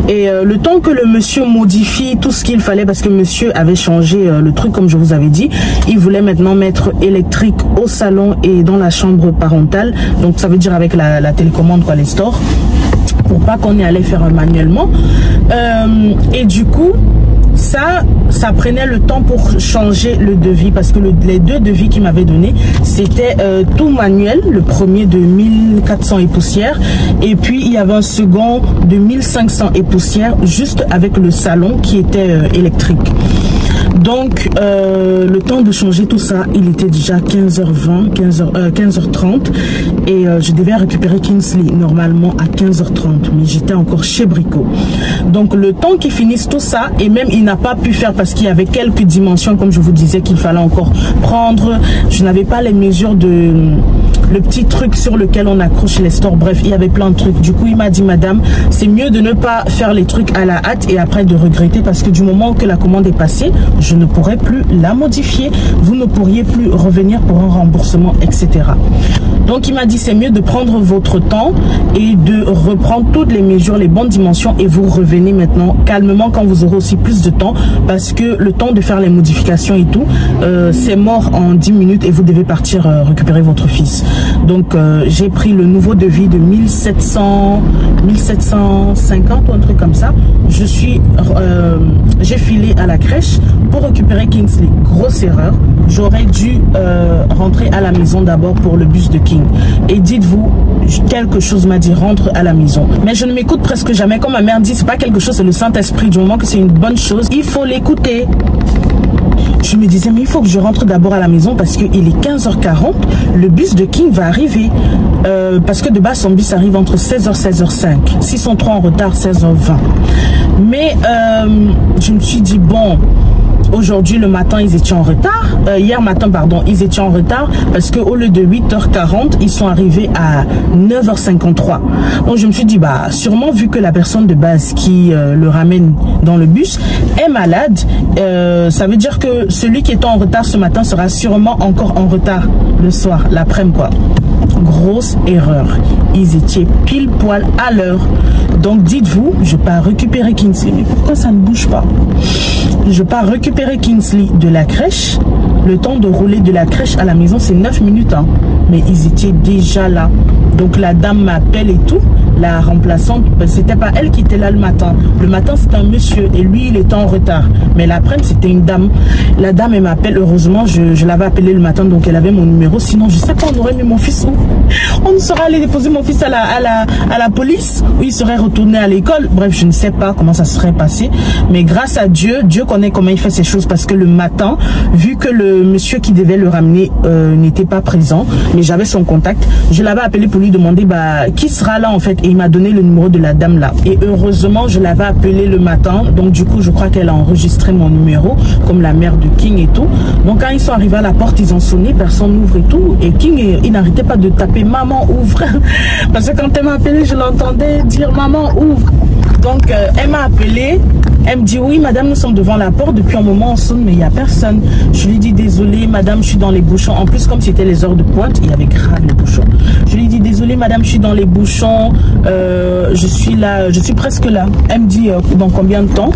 et le temps que le monsieur modifie tout ce qu'il fallait, parce que monsieur avait changé le truc comme je vous avais dit, il voulait maintenant mettre électrique au salon et dans la chambre parentale, donc ça veut dire avec la télécommande quoi, les stores, pour pas qu'on y allait faire manuellement, et du coup ça prenait le temps pour changer le devis, parce que les deux devis qu'il m'avait donné, c'était tout manuel, le premier de 1400 et poussière, et puis il y avait un second de 1500 et poussière, juste avec le salon qui était électrique. Donc le temps de changer tout ça, il était déjà 15h20, 15h30, et je devais récupérer Kingsley normalement à 15h30, mais j'étais encore chez Brico. Donc le temps qu'ils finissent tout ça, et même il n'a pas pu faire parce qu'il y avait quelques dimensions comme je vous disais qu'il fallait encore prendre. Je n'avais pas les mesures de le petit truc sur lequel on accroche les stores, bref il y avait plein de trucs. Du coup il m'a dit, madame, c'est mieux de ne pas faire les trucs à la hâte et après de regretter, parce que du moment que la commande est passée, je ne pourrai plus la modifier, vous ne pourriez plus revenir pour un remboursement, etc. Donc il m'a dit, c'est mieux de prendre votre temps et de reprendre toutes les mesures, les bonnes dimensions, et vous revenez maintenant calmement quand vous aurez aussi plus de temps, parce que le temps de faire les modifications et tout, c'est mort en 10 minutes et vous devez partir récupérer votre fils. Donc j'ai pris le nouveau devis de 1750 ou un truc comme ça. J'ai filé à la crèche pour récupérer Kingsley. Grosse erreur, j'aurais dû rentrer à la maison d'abord pour le bus de King. Et dites-vous, quelque chose m'a dit rentre à la maison, mais je ne m'écoute presque jamais. Comme ma mère dit, c'est pas quelque chose, c'est le Saint-Esprit. Du moment que c'est une bonne chose, il faut l'écouter. Je me disais, mais il faut que je rentre d'abord à la maison parce qu'il est 15h40, le bus de King va arriver. Parce que de base, son bus arrive entre 16h et 16h05. S'ils sont trop en retard, 16h20. Mais je me suis dit, bon, aujourd'hui le matin ils étaient en retard, hier matin pardon, ils étaient en retard parce que au lieu de 8h40 ils sont arrivés à 9h53. Donc je me suis dit, bah sûrement vu que la personne de base qui le ramène dans le bus est malade, ça veut dire que celui qui est en retard ce matin sera sûrement encore en retard le soir, l'après-midi quoi. Grosse erreur, ils étaient pile poil à l'heure. Donc dites-vous, je pars récupérer Kingsley. Mais pourquoi ça ne bouge pas? Je pars récupérer Kingsley de la crèche. Le temps de rouler de la crèche à la maison, c'est 9 minutes. Hein. Mais ils étaient déjà là. Donc la dame m'appelle et tout. La remplaçante, c'était pas elle qui était là le matin. Le matin, c'était un monsieur et lui, il était en retard. Mais l'après-midi, c'était une dame. La dame, elle m'appelle. Heureusement, je l'avais appelée le matin, donc elle avait mon numéro. Sinon, je sais pas, on aurait mis mon fils où? On serait allé déposer mon fils à la police, où il serait retourné à l'école. Bref, je ne sais pas comment ça serait passé. Mais grâce à Dieu, Dieu connaît comment il fait ces choses, parce que le matin, vu que le monsieur qui devait le ramener n'était pas présent, mais j'avais son contact, je l'avais appelé pour lui demander bah, qui sera là en fait. Et il m'a donné le numéro de la dame là. Et heureusement, je l'avais appelé le matin. Donc du coup, je crois qu'elle a enregistré mon numéro, comme la mère de King et tout. Donc quand ils sont arrivés à la porte, ils ont sonné, personne n'ouvre et tout. Et King, il n'arrêtait pas de taper maman ouvre. Parce que quand elle m'a appelé, je l'entendais dire maman ouvre. Donc elle m'a appelé. Elle me dit oui madame, nous sommes devant la porte depuis un moment, on sonne mais il n'y a personne. Je lui dis désolé madame, je suis dans les bouchons. En plus comme c'était les heures de pointe, il y avait grave les bouchons. Je lui dis désolé madame, je suis dans les bouchons, je suis là, je suis presque là. Elle me dit dans combien de temps?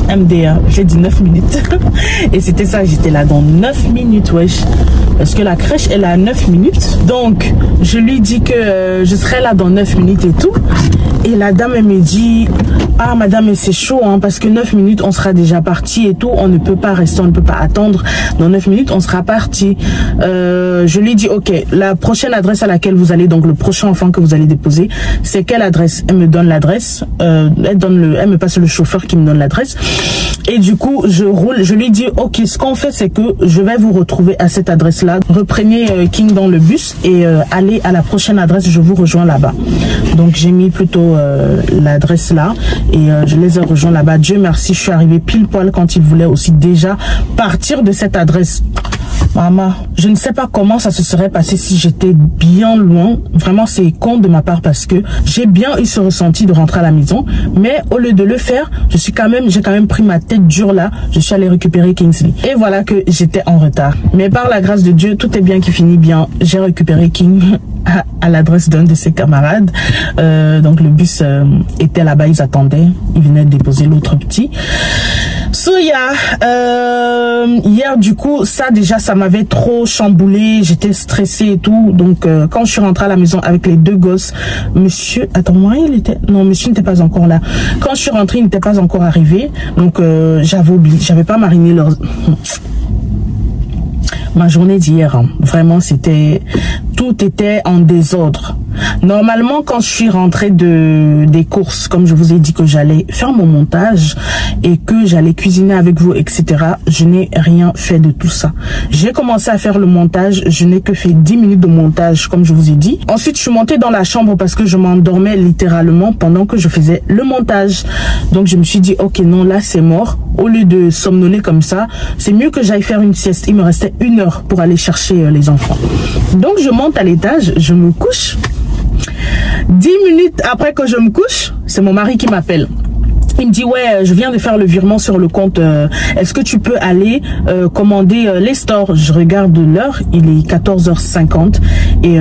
MDR, j'ai dit 9 minutes. Et c'était ça, j'étais là dans 9 minutes, wesh. Parce que la crèche, elle a 9 minutes. Donc, je lui dis que je serai là dans 9 minutes et tout. Et la dame, elle me dit, ah madame, c'est chaud, hein, parce que 9 minutes, on sera déjà parti et tout. On ne peut pas rester, on ne peut pas attendre. Dans 9 minutes, on sera parti. Je lui dis, ok, la prochaine adresse à laquelle vous allez, donc le prochain enfant que vous allez déposer, c'est quelle adresse? Elle me donne l'adresse. Elle me passe le chauffeur qui me donne l'adresse. Et du coup, je roule. Je lui dis, ok, ce qu'on fait, c'est que je vais vous retrouver à cette adresse-là. Reprenez King dans le bus et allez à la prochaine adresse. Je vous rejoins là-bas. Donc, j'ai mis plutôt l'adresse là et je les ai rejoints là-bas. Dieu merci, je suis arrivée pile poil quand ils voulaient aussi déjà partir de cette adresse. Maman, je ne sais pas comment ça se serait passé si j'étais bien loin. Vraiment, c'est con de ma part parce que j'ai bien eu ce ressenti de rentrer à la maison. Mais au lieu de le faire, j'ai quand même pris ma tête dure là. Je suis allée récupérer Kingsley. Et voilà que j'étais en retard. Mais par la grâce de Dieu, tout est bien qui finit bien. J'ai récupéré King à l'adresse d'un de ses camarades. Donc le bus était là-bas, ils attendaient. Ils venaient déposer l'autre petit. Souya, hier du coup, ça déjà, ça m'avait trop chamboulé. J'étais stressée et tout. Donc quand je suis rentrée à la maison avec les deux gosses, monsieur, attends, moi il était, non, monsieur n'était pas encore là. Quand je suis rentrée, il n'était pas encore arrivé. Donc j'avais oublié, j'avais pas mariné leur... Ma journée d'hier, hein, vraiment, tout était en désordre. Normalement, quand je suis rentrée des courses, comme je vous ai dit que j'allais faire mon montage et que j'allais cuisiner avec vous, etc., je n'ai rien fait de tout ça. J'ai commencé à faire le montage, je n'ai que fait 10 minutes de montage, comme je vous ai dit. Ensuite, je suis montée dans la chambre parce que je m'endormais littéralement pendant que je faisais le montage. Donc, je me suis dit, ok, non, là, c'est mort. Au lieu de somnoler comme ça, c'est mieux que j'aille faire une sieste. Il me restait 1 heure pour aller chercher les enfants. Donc, je monte à l'étage, je me couche. 10 minutes après que je me couche, c'est mon mari qui m'appelle. Il me dit, ouais, je viens de faire le virement sur le compte. Est-ce que tu peux aller commander les stores? Je regarde l'heure, il est 14h50 et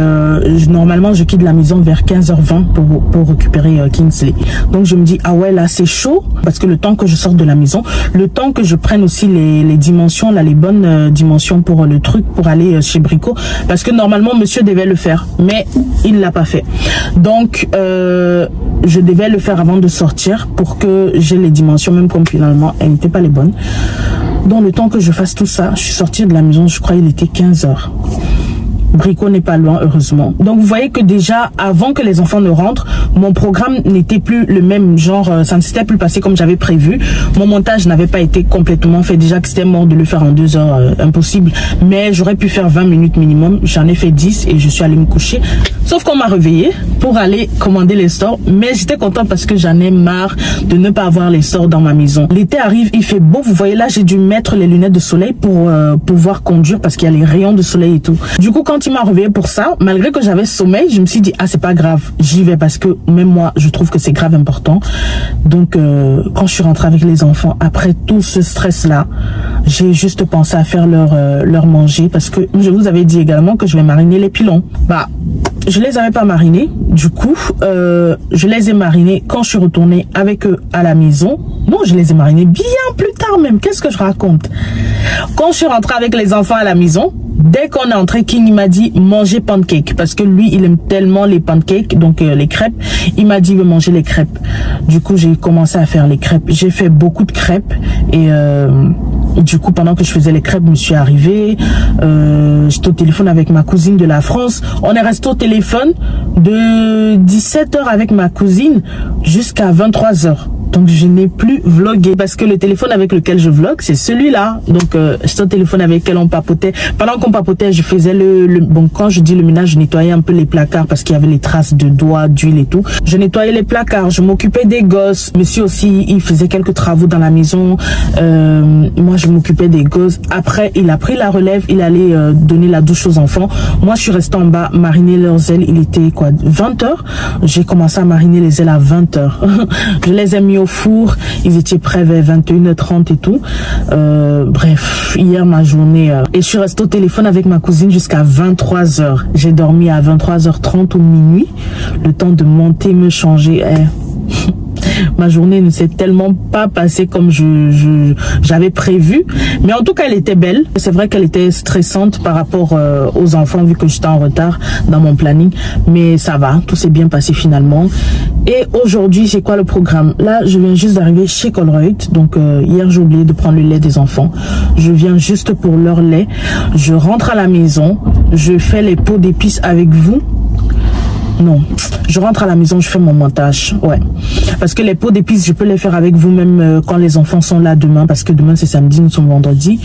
normalement je quitte la maison vers 15h20 pour récupérer Kingsley. Donc je me dis, ah ouais, là c'est chaud parce que le temps que je sorte de la maison, le temps que je prenne aussi les dimensions, là les bonnes dimensions pour le truc, pour aller chez Brico, parce que normalement monsieur devait le faire, mais il l'a pas fait. Donc je devais le faire avant de sortir pour que j'ai les dimensions, même comme finalement elles n'étaient pas les bonnes. Dans le temps que je fasse tout ça, je suis sortie de la maison, je crois il était 15h. Brico n'est pas loin, heureusement. Donc vous voyez que déjà avant que les enfants ne rentrent, mon programme n'était plus le même, genre ça ne s'était plus passé comme j'avais prévu. Mon montage n'avait pas été complètement fait, déjà que c'était mort de le faire en 2 heures, impossible. Mais j'aurais pu faire 20 minutes minimum, j'en ai fait 10 et je suis allée me coucher. Sauf qu'on m'a réveillée pour aller commander les stores, mais j'étais contente parce que j'en ai marre de ne pas avoir les stores dans ma maison. L'été arrive, il fait beau, vous voyez là, j'ai dû mettre les lunettes de soleil pour pouvoir conduire parce qu'il y a les rayons de soleil et tout. Du coup, quand il m'a réveillée pour ça, malgré que j'avais sommeil, je me suis dit, ah c'est pas grave, j'y vais parce que même moi, je trouve que c'est grave important. Donc, quand je suis rentrée avec les enfants, après tout ce stress-là, j'ai juste pensé à faire leur manger parce que je vous avais dit également que je vais mariner les pilons. Bah, je les avais pas marinés, du coup, je les ai marinés quand je suis retournée avec eux à la maison. Non, je les ai marinés bien plus tard même. Qu'est-ce que je raconte? Quand je suis rentrée avec les enfants à la maison, dès qu'on est entré, King m'a dit manger pancake parce que lui il aime tellement les pancakes, donc les crêpes. Il m'a dit de manger les crêpes. Du coup j'ai commencé à faire les crêpes. J'ai fait beaucoup de crêpes et du coup pendant que je faisais les crêpes, je me suis arrivée. J'étais au téléphone avec ma cousine de la France. On est resté au téléphone de 17h avec ma cousine jusqu'à 23h. Donc je n'ai plus vlogué parce que le téléphone avec lequel je vlog c'est celui-là. Donc j'étais au téléphone avec lequel on papotait. Pendant qu'on papotait, je faisais bon, quand je dis le ménage, je nettoyais un peu les placards parce qu'il y avait les traces de doigts, d'huile et tout. Je nettoyais les placards, je m'occupais des gosses. Monsieur aussi, il faisait quelques travaux dans la maison. Moi je m'occupais des gosses. Après il a pris la relève, il allait donner la douche aux enfants. Moi je suis restée en bas mariner leurs ailes. Il était quoi, 20h. J'ai commencé à mariner les ailes à 20h. Je les ai mis au four, ils étaient prêts vers 21h30 et tout. Bref, hier ma journée et je suis restée au téléphone avec ma cousine jusqu'à 23h. J'ai dormi à 23h30 ou minuit, le temps de monter, me changer. Ma journée ne s'est tellement pas passée comme j'avais prévu. Mais en tout cas, elle était belle. C'est vrai qu'elle était stressante par rapport aux enfants, vu que j'étais en retard dans mon planning. Mais ça va, tout s'est bien passé finalement. Et aujourd'hui, c'est quoi le programme? Là, je viens juste d'arriver chez Colruyt. Donc, hier, j'ai oublié de prendre le lait des enfants. Je viens juste pour leur lait. Je rentre à la maison. Je fais les pots d'épices avec vous. Non, je rentre à la maison, je fais mon montage, ouais. Parce que les pots d'épices, je peux les faire avec vous même quand les enfants sont là demain, parce que demain c'est samedi, nous sommes vendredi,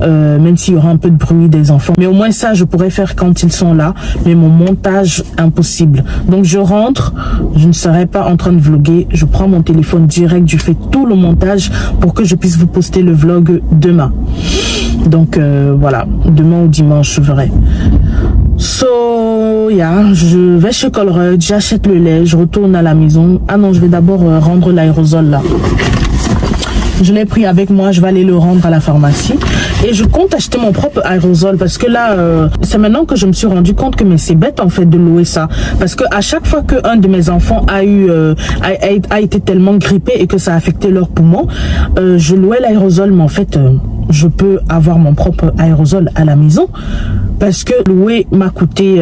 même s'il y aura un peu de bruit des enfants. Mais au moins ça, je pourrais faire quand ils sont là, mais mon montage, impossible. Donc je rentre, je ne serai pas en train de vlogger, je prends mon téléphone direct, je fais tout le montage pour que je puisse vous poster le vlog demain. Donc voilà, demain ou dimanche je verrai. So yeah, je vais chez Colruyt, j'achète le lait, je retourne à la maison. Ah non, je vais d'abord rendre l'aérosol là. Je l'ai pris avec moi, je vais aller le rendre à la pharmacie. Et je compte acheter mon propre aérosol parce que là, c'est maintenant que je me suis rendu compte que mais c'est bête en fait de louer ça. Parce que à chaque fois qu'un de mes enfants a été tellement grippé et que ça a affecté leurs poumons, je louais l'aérosol, mais en fait, je peux avoir mon propre aérosol à la maison. Parce que louer m'a coûté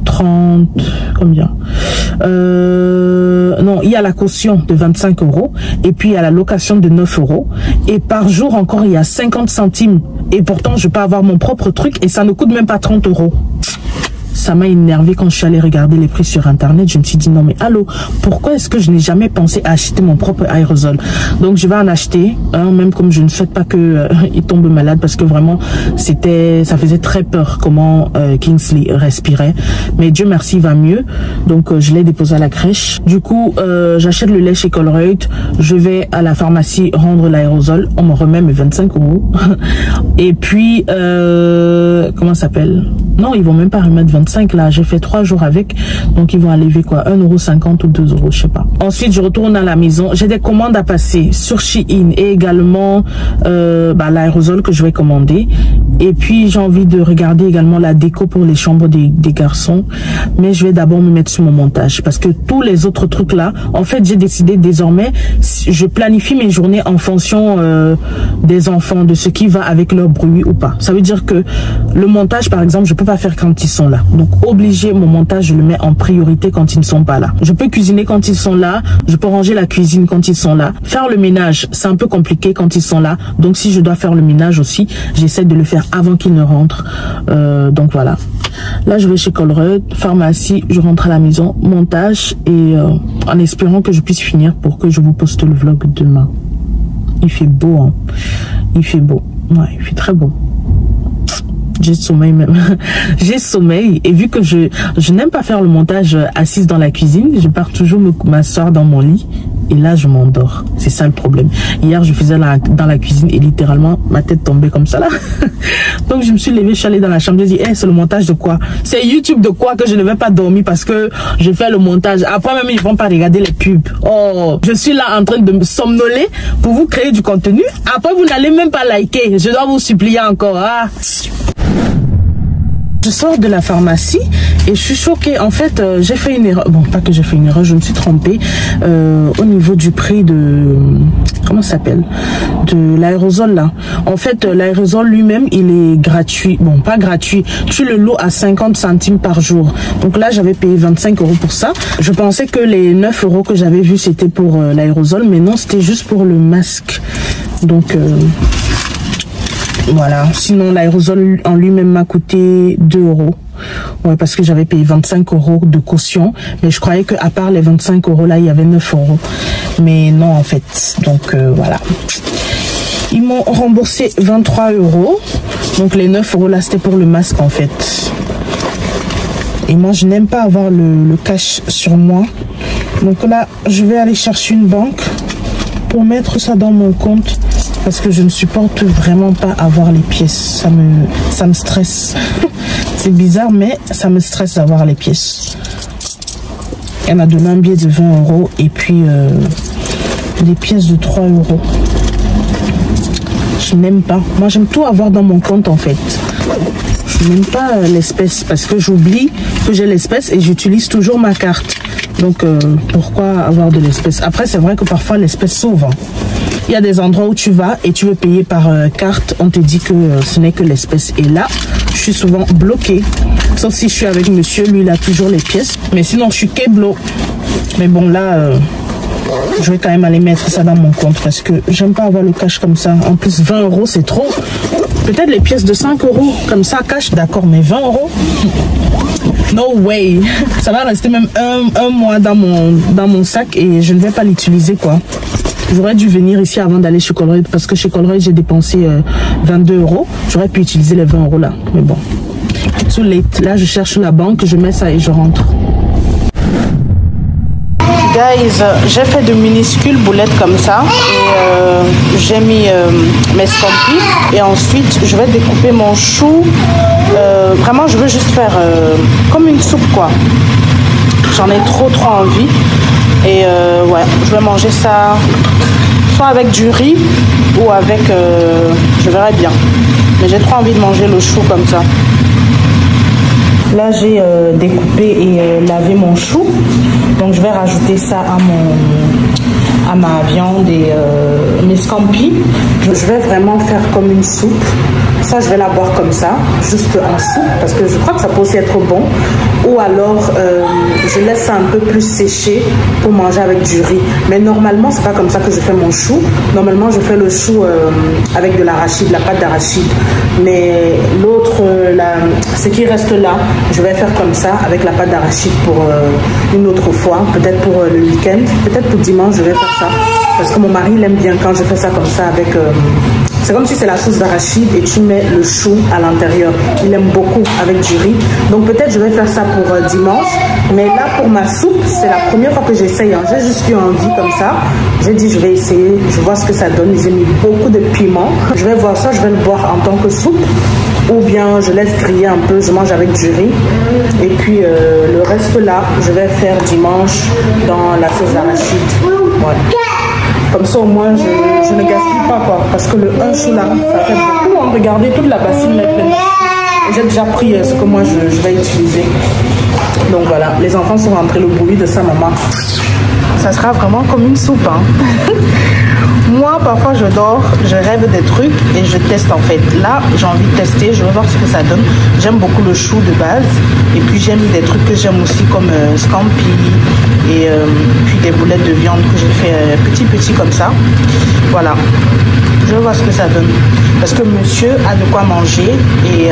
30... combien non, il y a la caution de 25 € et puis il y a la location de 9 € et par jour encore il y a 50 centimes et pourtant je peux avoir mon propre truc et ça ne coûte même pas 30 €. Ça m'a énervé quand je suis allée regarder les prix sur internet. Je me suis dit non mais allô, pourquoi est-ce que je n'ai jamais pensé à acheter mon propre aérosol? Donc je vais en acheter, hein, même comme je ne souhaite pas que il tombe malade parce que vraiment ça faisait très peur comment Kingsley respirait. Mais Dieu merci, il va mieux. Donc je l'ai déposé à la crèche. Du coup j'achète le lait chez Colruyt, je vais à la pharmacie rendre l'aérosol, on me remet mes 25 €. Et puis comment ça s'appelle? Non, ils vont même pas remettre 25 là, j'ai fait 3 jours avec, donc ils vont enlever quoi, 1,50 € ou 2 €, je sais pas. Ensuite je retourne à la maison, j'ai des commandes à passer sur Shein et également l'aérosol que je vais commander. Et puis j'ai envie de regarder également la déco pour les chambres des garçons, mais je vais d'abord me mettre sur mon montage parce que tous les autres trucs là, en fait j'ai décidé désormais, je planifie mes journées en fonction des enfants, de ce qui va avec leur bruit ou pas. Ça veut dire que le montage par exemple, je peux pas faire quand ils sont là. Donc obligé, mon montage je le mets en priorité quand ils ne sont pas là. Je peux cuisiner quand ils sont là, je peux ranger la cuisine quand ils sont là. Faire le ménage, c'est un peu compliqué quand ils sont là. Donc si je dois faire le ménage aussi, j'essaie de le faire avant qu'ils ne rentrent. Donc voilà. Là je vais chez Colruyt, pharmacie, je rentre à la maison, montage et en espérant que je puisse finir pour que je vous poste le vlog demain. Il fait beau, hein. Il fait beau. Ouais, il fait très beau. J'ai sommeil même. J'ai sommeil et vu que je n'aime pas faire le montage assise dans la cuisine, je pars toujours m'asseoir dans mon lit et là je m'endors. C'est ça le problème. Hier je faisais dans la cuisine et littéralement ma tête tombait comme ça là. Donc je me suis levée, je suis allée dans la chambre, j'ai dit hey, c'est le montage de quoi? C'est YouTube de quoi que je ne vais pas dormir parce que je fais le montage. Après même ils vont pas regarder les pubs. Oh, je suis là en train de me somnoler pour vous créer du contenu. Après vous n'allez même pas liker. Je dois vous supplier encore. Ah. Je sors de la pharmacie et je suis choquée. En fait, j'ai fait une erreur. Bon, pas que j'ai fait une erreur, je me suis trompée au niveau du prix de... Comment ça s'appelle? De l'aérosol là. En fait, l'aérosol lui-même, il est gratuit. Bon, pas gratuit. Tu le loues à 50 centimes par jour. Donc là, j'avais payé 25 € pour ça. Je pensais que les 9 € que j'avais vus, c'était pour l'aérosol. Mais non, c'était juste pour le masque. Donc... voilà, sinon l'aérosol en lui-même m'a coûté 2 €. Ouais, parce que j'avais payé 25 € de caution. Mais je croyais qu'à part les 25 € là, il y avait 9 €. Mais non en fait. Donc voilà. Ils m'ont remboursé 23 €. Donc les 9 € là, c'était pour le masque en fait. Et moi, je n'aime pas avoir le cash sur moi. Donc là, je vais aller chercher une banque pour mettre ça dans mon compte. Parce que je ne supporte vraiment pas avoir les pièces. Ça me stresse. C'est bizarre, mais ça me stresse d'avoir les pièces. Elle m'a donné un billet de 20 € et puis des pièces de 3 €. Je n'aime pas. Moi, j'aime tout avoir dans mon compte, en fait. Je n'aime pas l'espèce parce que j'oublie que j'ai l'espèce et j'utilise toujours ma carte. Donc, pourquoi avoir de l'espèce? Après, c'est vrai que parfois, l'espèce sauve. Hein. Il y a des endroits où tu vas et tu veux payer par carte. On te dit que ce n'est que l'espèce. Et là, je suis souvent bloquée. Sauf si je suis avec monsieur, lui, il a toujours les pièces. Mais sinon, je suis keblo. Mais bon, là, je vais quand même aller mettre ça dans mon compte parce que j'aime pas avoir le cash comme ça. En plus, 20 €, c'est trop. Peut-être les pièces de 5 € comme ça, cash, d'accord. Mais 20 €, no way. Ça va rester même un mois dans mon sac et je ne vais pas l'utiliser, quoi. J'aurais dû venir ici avant d'aller chez Colruyt parce que chez Colruyt, j'ai dépensé 22 €. J'aurais pu utiliser les 20 € là. Mais bon, too late. Là, je cherche la banque, je mets ça et je rentre. Guys, j'ai fait de minuscules boulettes comme ça et j'ai mis mes scampi et ensuite je vais découper mon chou. Vraiment, je veux juste faire comme une soupe quoi. J'en ai trop envie et ouais, je vais manger ça soit avec du riz ou avec, je verrai bien. Mais j'ai trop envie de manger le chou comme ça. Là, j'ai découpé et lavé mon chou. Donc, je vais rajouter ça à ma viande et mes scampi. Je vais vraiment faire comme une soupe. Ça, je vais la boire comme ça, juste en soupe, parce que je crois que ça peut aussi être bon. Ou alors, je laisse ça un peu plus sécher pour manger avec du riz. Mais normalement, c'est pas comme ça que je fais mon chou. Normalement, je fais le chou avec de l'arachide, la pâte d'arachide. Mais l'autre, ce qui reste là, je vais faire comme ça avec la pâte d'arachide pour une autre fois. Peut-être pour le week-end, peut-être pour dimanche, je vais faire ça. Parce que mon mari, il aime bien quand je fais ça comme ça avec... c'est comme si c'est la sauce d'arachide et tu mets le chou à l'intérieur. Il aime beaucoup avec du riz. Donc peut-être je vais faire ça pour dimanche. Mais là, pour ma soupe, c'est la première fois que j'essaye. Hein. J'ai juste eu envie comme ça. J'ai dit, je vais essayer. Je vois ce que ça donne. J'ai mis beaucoup de piment. Je vais voir ça. Je vais le boire en tant que soupe. Ou bien je laisse griller un peu. Je mange avec du riz. Et puis le reste là, je vais faire dimanche dans la sauce d'arachide. Ouais. Comme ça, au moins, je ne gaspille pas, quoi. Parce que le 1 chou là, ça fait beaucoup. Hein. Regardez, toute la bassine est pleine. J'ai déjà pris ce que moi, je vais utiliser. Donc voilà, les enfants sont rentrés, le bruit de sa maman. Ça sera vraiment comme une soupe. Hein. Moi, parfois, je dors, je rêve des trucs et je teste en fait. Là, j'ai envie de tester, je vais voir ce que ça donne. J'aime beaucoup le chou de base. Et puis, j'ai mis des trucs que j'aime aussi comme scampi et puis des boulettes de viande que j'ai fait petit comme ça. Voilà. Je vais voir ce que ça donne. Parce que monsieur a de quoi manger et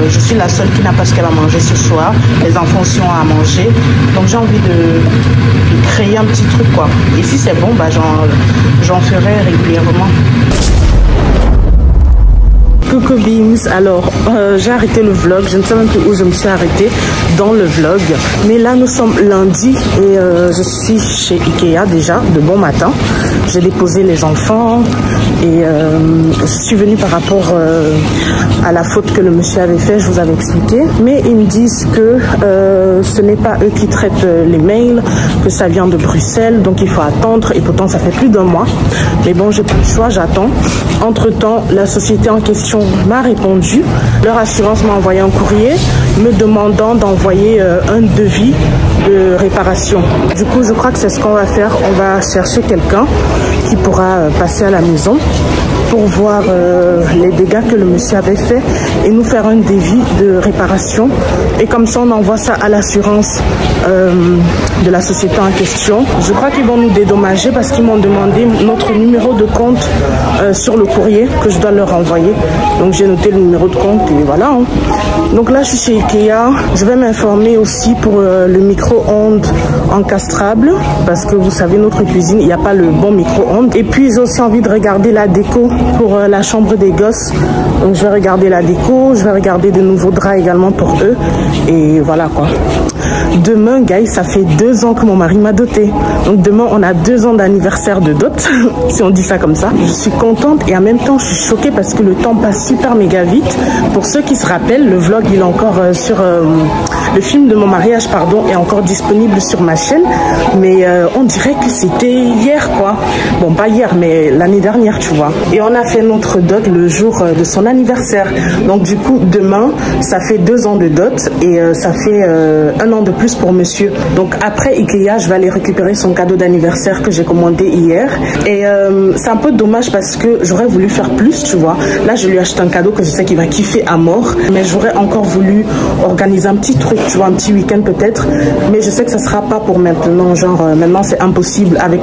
je suis la seule qui n'a pas ce qu'elle va manger ce soir. Les enfants aussi ont à manger. Donc j'ai envie de créer un petit truc quoi. Et si c'est bon, bah, j'en ferai régulièrement. Coucou Beams, alors j'ai arrêté le vlog, je ne sais même plus où je me suis arrêtée dans le vlog, mais là nous sommes lundi et je suis chez Ikea déjà de bon matin. J'ai déposé les enfants et je suis venue par rapport à la faute que le monsieur avait fait, je vous avais expliqué, mais ils me disent que ce n'est pas eux qui traitent les mails, que ça vient de Bruxelles, donc il faut attendre et pourtant ça fait plus d'1 mois, mais bon j'ai pas le choix, j'attends. Entre temps la société en question m'a répondu. Leur assurance m'a envoyé un courrier me demandant d'envoyer un devis de réparation. Du coup, je crois que c'est ce qu'on va faire. On va chercher quelqu'un qui pourra passer à la maison pour voir les dégâts que le monsieur avait fait et nous faire un devis de réparation. Et comme ça, on envoie ça à l'assurance de la société en question. Je crois qu'ils vont nous dédommager parce qu'ils m'ont demandé notre numéro de compte sur le courrier que je dois leur envoyer. Donc, j'ai noté le numéro de compte et voilà. Hein. Donc là, je suis chez Ikea. Je vais m'informer aussi pour le micro-ondes encastrable parce que vous savez, notre cuisine, il n'y a pas le bon micro-ondes. Et puis, j'ai aussi envie de regarder la déco pour la chambre des gosses. Donc je vais regarder la déco, je vais regarder de nouveaux draps également pour eux et voilà quoi. Demain, guys, ça fait 2 ans que mon mari m'a doté. Donc demain, on a 2 ans d'anniversaire de dot, si on dit ça comme ça. Je suis contente et en même temps, je suis choquée parce que le temps passe super méga vite. Pour ceux qui se rappellent, le vlog, il est encore sur... le film de mon mariage, pardon, est encore disponible sur ma chaîne. Mais on dirait que c'était hier, quoi. Bon, pas hier, mais l'année dernière, tu vois. Et on a fait notre dot le jour de son anniversaire. Donc du coup, demain, ça fait 2 ans de dot et ça fait 1 an de plus pour monsieur. Donc après Ikea, je vais aller récupérer son cadeau d'anniversaire que j'ai commandé hier. Et c'est un peu dommage parce que j'aurais voulu faire plus, tu vois. Là, je lui ai acheté un cadeau que je sais qu'il va kiffer à mort. Mais j'aurais encore voulu organiser un petit truc, tu vois, un petit week-end peut-être. Mais je sais que ça sera pas pour maintenant. Genre, maintenant, c'est impossible avec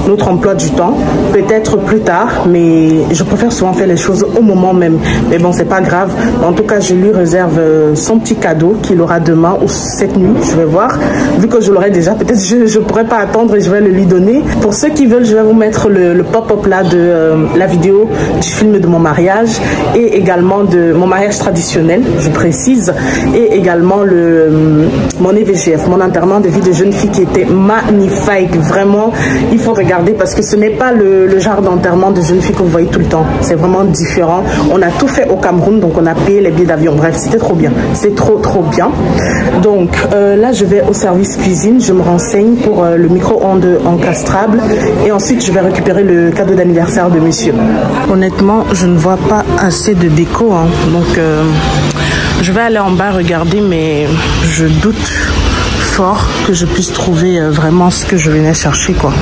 notre emploi du temps. Peut-être plus tard, mais je préfère souvent faire les choses au moment même. Mais bon, c'est pas grave. En tout cas, je lui réserve son petit cadeau qu'il aura demain ou cette nuit, je vais voir. Vu que je l'aurai déjà peut-être je pourrais pas attendre et je vais le lui donner. Pour ceux qui veulent, je vais vous mettre le pop-up là de la vidéo du film de mon mariage et également de mon mariage traditionnel, je précise, et également mon EVGF, mon enterrement de vie de jeune fille qui était magnifique. Vraiment, il faut regarder parce que ce n'est pas le genre d'enterrement de jeune fille que vous voyez tout le temps. C'est vraiment différent. On a tout fait au Cameroun, donc on a payé les billets d'avion. Bref, c'était trop bien. C'est trop bien. Donc là, je vais au service cuisine. Je me renseigne pour le micro-ondes encastrable et ensuite je vais récupérer le cadeau d'anniversaire de monsieur. Honnêtement, je ne vois pas assez de déco, hein. Donc je vais aller en bas regarder, mais je doute fort que je puisse trouver vraiment ce que je venais chercher, quoi.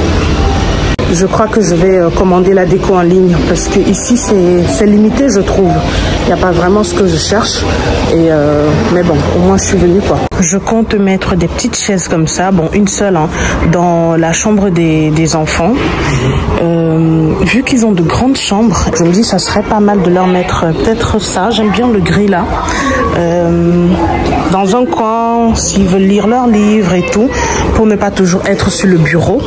Je crois que je vais commander la déco en ligne parce que ici c'est limité, je trouve. Il n'y a pas vraiment ce que je cherche. Et mais bon, au moins je suis venue, quoi. Je compte mettre des petites chaises comme ça, bon une seule, hein, dans la chambre des enfants. Vu qu'ils ont de grandes chambres, je me dis ça serait pas mal de leur mettre peut-être ça. J'aime bien le gris là. Dans un coin, s'ils veulent lire leurs livres et tout, pour ne pas toujours être sur le bureau.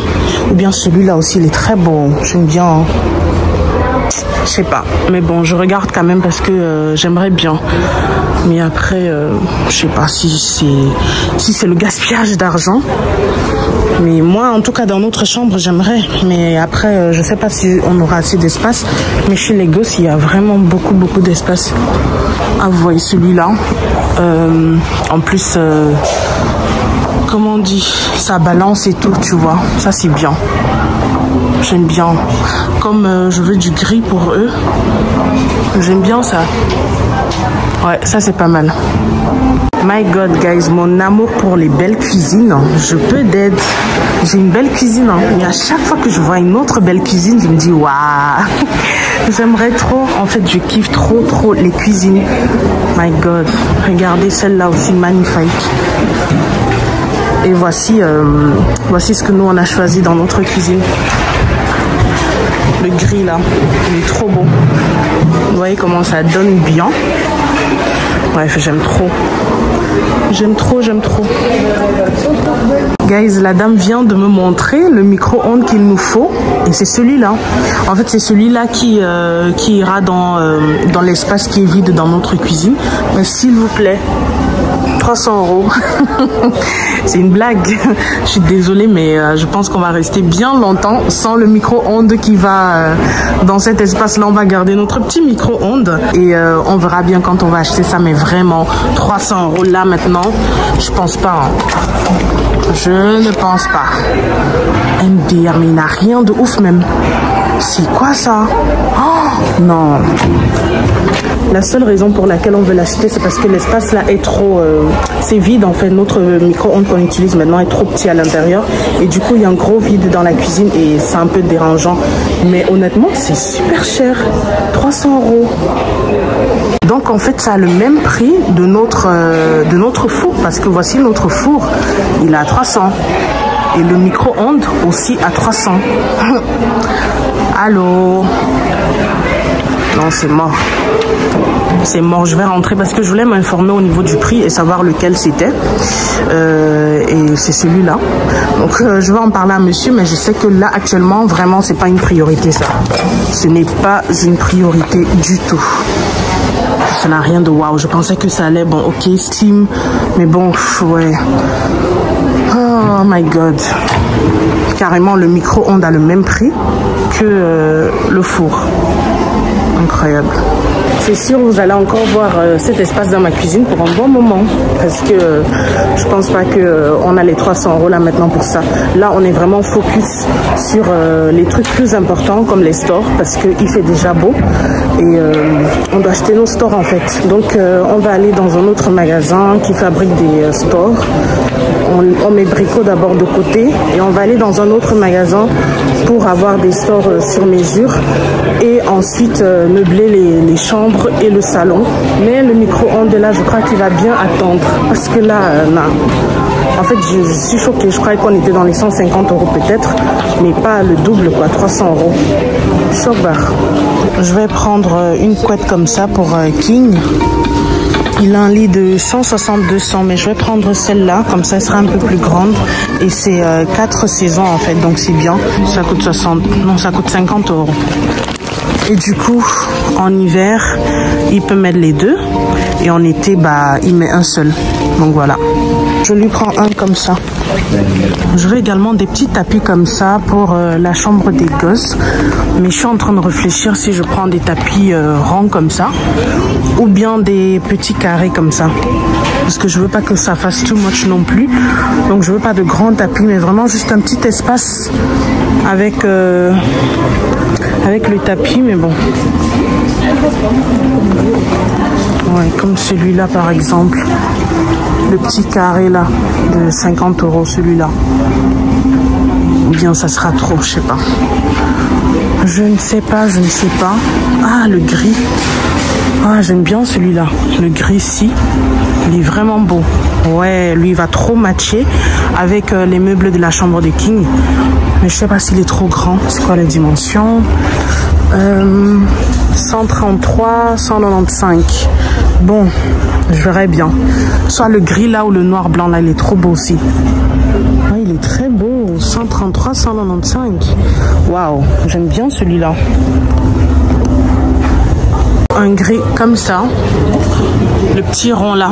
Ou bien celui-là aussi, il est très beau. J'aime bien. Hein. Je sais pas. Mais bon, je regarde quand même parce que j'aimerais bien. Mais après, je sais pas si c'est le gaspillage d'argent. Mais moi, en tout cas, dans notre chambre, j'aimerais. Mais après, je sais pas si on aura assez d'espace. Mais chez les gosses, il y a vraiment beaucoup d'espace. Ah, vous voyez celui-là. En plus, comment on dit, ça balance et tout, tu vois. Ça, c'est bien. J'aime bien. Comme je veux du gris pour eux, j'aime bien ça. Ouais, ça c'est pas mal. My God, guys, mon amour pour les belles cuisines, je peux d'aide. J'ai une belle cuisine, hein. Et à chaque fois que je vois une autre belle cuisine, je me dis waouh. J'aimerais trop. En fait, je kiffe trop les cuisines. My God, regardez celle-là aussi, magnifique. Et voici ce que nous on a choisi dans notre cuisine. Le gris là, il est trop beau. Vous voyez comment ça donne bien. Bref, j'aime trop. J'aime trop. Guys, la dame vient de me montrer le micro-ondes qu'il nous faut. Et c'est celui-là. En fait, c'est celui-là qui ira dans l'espace qui est vide dans notre cuisine. Mais s'il vous plaît, 300 €. C'est une blague. Je suis désolée, mais je pense qu'on va rester bien longtemps sans le micro-ondes qui va dans cet espace-là. On va garder notre petit micro-ondes et on verra bien quand on va acheter ça. Mais vraiment, 300 € là maintenant, je pense pas. Hein. Je ne pense pas. MDR, mais il n'a rien de ouf même. C'est quoi ça? Oh, non. La seule raison pour laquelle on veut l'acheter, c'est parce que l'espace là est trop... c'est vide en fait. Notre micro-ondes qu'on utilise maintenant est trop petit à l'intérieur. Et du coup, il y a un gros vide dans la cuisine et c'est un peu dérangeant. Mais honnêtement, c'est super cher. 300 €. Donc en fait, ça a le même prix de notre four. Parce que voici notre four. Il est à 300. Et le micro-ondes aussi à 300. Allô? Non, c'est mort. C'est mort, je vais rentrer parce que je voulais m'informer au niveau du prix et savoir lequel c'était. Et c'est celui-là. Donc je vais en parler à monsieur, mais je sais que là actuellement, vraiment, c'est pas une priorité ça. Ce n'est pas une priorité du tout. Ça n'a rien de waouh. Je pensais que ça allait, bon, ok, Steam, mais bon, ouais. Oh my God. Carrément, le micro-ondes a le même prix que le four. Incroyable. C'est sûr, vous allez encore voir cet espace dans ma cuisine pour un bon moment. Parce que je pense pas qu'on a les 300 € là maintenant pour ça. Là, on est vraiment focus sur les trucs plus importants comme les stores. Parce qu'il fait déjà beau. Et on doit acheter nos stores en fait. Donc, on va aller dans un autre magasin qui fabrique des stores. On met Brico d'abord de côté. Et on va aller dans un autre magasin pour avoir des stores sur mesure. Et ensuite, meubler les chambres et le salon. Mais le micro-ondes là, je crois qu'il va bien attendre. Parce que là, non. En fait, je suis choquée. Je croyais qu'on était dans les 150 € peut-être. Mais pas le double, quoi. 300 €. Choc barre. Je vais prendre une couette comme ça pour King. Il a un lit de 160-200, mais je vais prendre celle-là, comme ça elle sera un peu plus grande. Et c'est 4 saisons en fait, donc c'est bien. Ça coûte 50 €. Et du coup, en hiver, il peut mettre les deux. Et en été, bah, il met un seul. Donc voilà. Je lui prends un comme ça. Je veux également des petits tapis comme ça pour la chambre des gosses. Mais je suis en train de réfléchir si je prends des tapis ronds comme ça. Ou bien des petits carrés comme ça. Parce que je veux pas que ça fasse too much non plus. Donc je veux pas de grands tapis, mais vraiment juste un petit espace avec le tapis. Mais bon. Ouais, comme celui-là par exemple. Le petit carré là de 50 €, celui-là. Ou bien ça sera trop, je sais pas. Je ne sais pas. Ah, le gris. Ah, j'aime bien celui-là. Le gris-ci. Il est vraiment beau. Ouais, lui il va trop matcher avec les meubles de la chambre de King. Mais je sais pas s'il est trop grand. C'est quoi les dimensions? 133, 195. Bon, je verrai bien. Soit le gris là ou le noir blanc là, il est trop beau aussi. Ah, il est très beau. 133, 195. Waouh, j'aime bien celui-là. Un gris comme ça. Le petit rond là.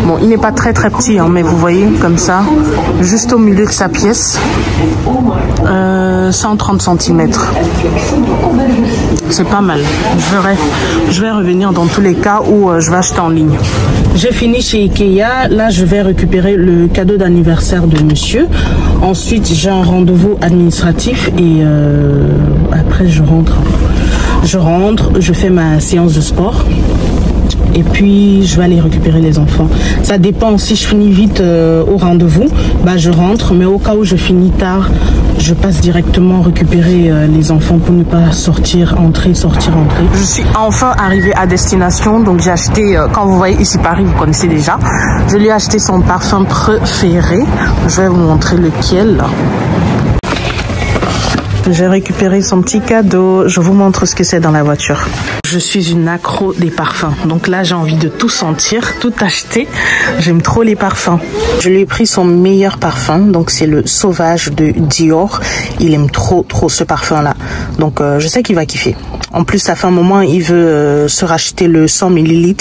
Bon, il n'est pas très petit, hein, mais vous voyez, comme ça, juste au milieu de sa pièce. 130 cm. C'est pas mal. Je vais revenir dans tous les cas où je vais acheter en ligne. J'ai fini chez Ikea. Là, je vais récupérer le cadeau d'anniversaire de monsieur. Ensuite, j'ai un rendez-vous administratif et après, je rentre, je fais ma séance de sport. Et puis je vais aller récupérer les enfants. Ça dépend, si je finis vite au rendez-vous, bah je rentre, mais au cas où je finis tard, je passe directement récupérer les enfants pour ne pas sortir, entrer. Je suis enfin arrivée à destination, donc j'ai acheté, quand vous voyez ici Paris, vous connaissez déjà, je lui ai acheté son parfum préféré. Je vais vous montrer lequel. J'ai récupéré son petit cadeau. Je vous montre ce que c'est dans la voiture. Je suis une accro des parfums. Donc là, j'ai envie de tout sentir, tout acheter. J'aime trop les parfums. Je lui ai pris son meilleur parfum. Donc c'est le Sauvage de Dior. Il aime trop ce parfum-là. Donc je sais qu'il va kiffer. En plus, ça fait un moment, il veut se racheter le 100 ml.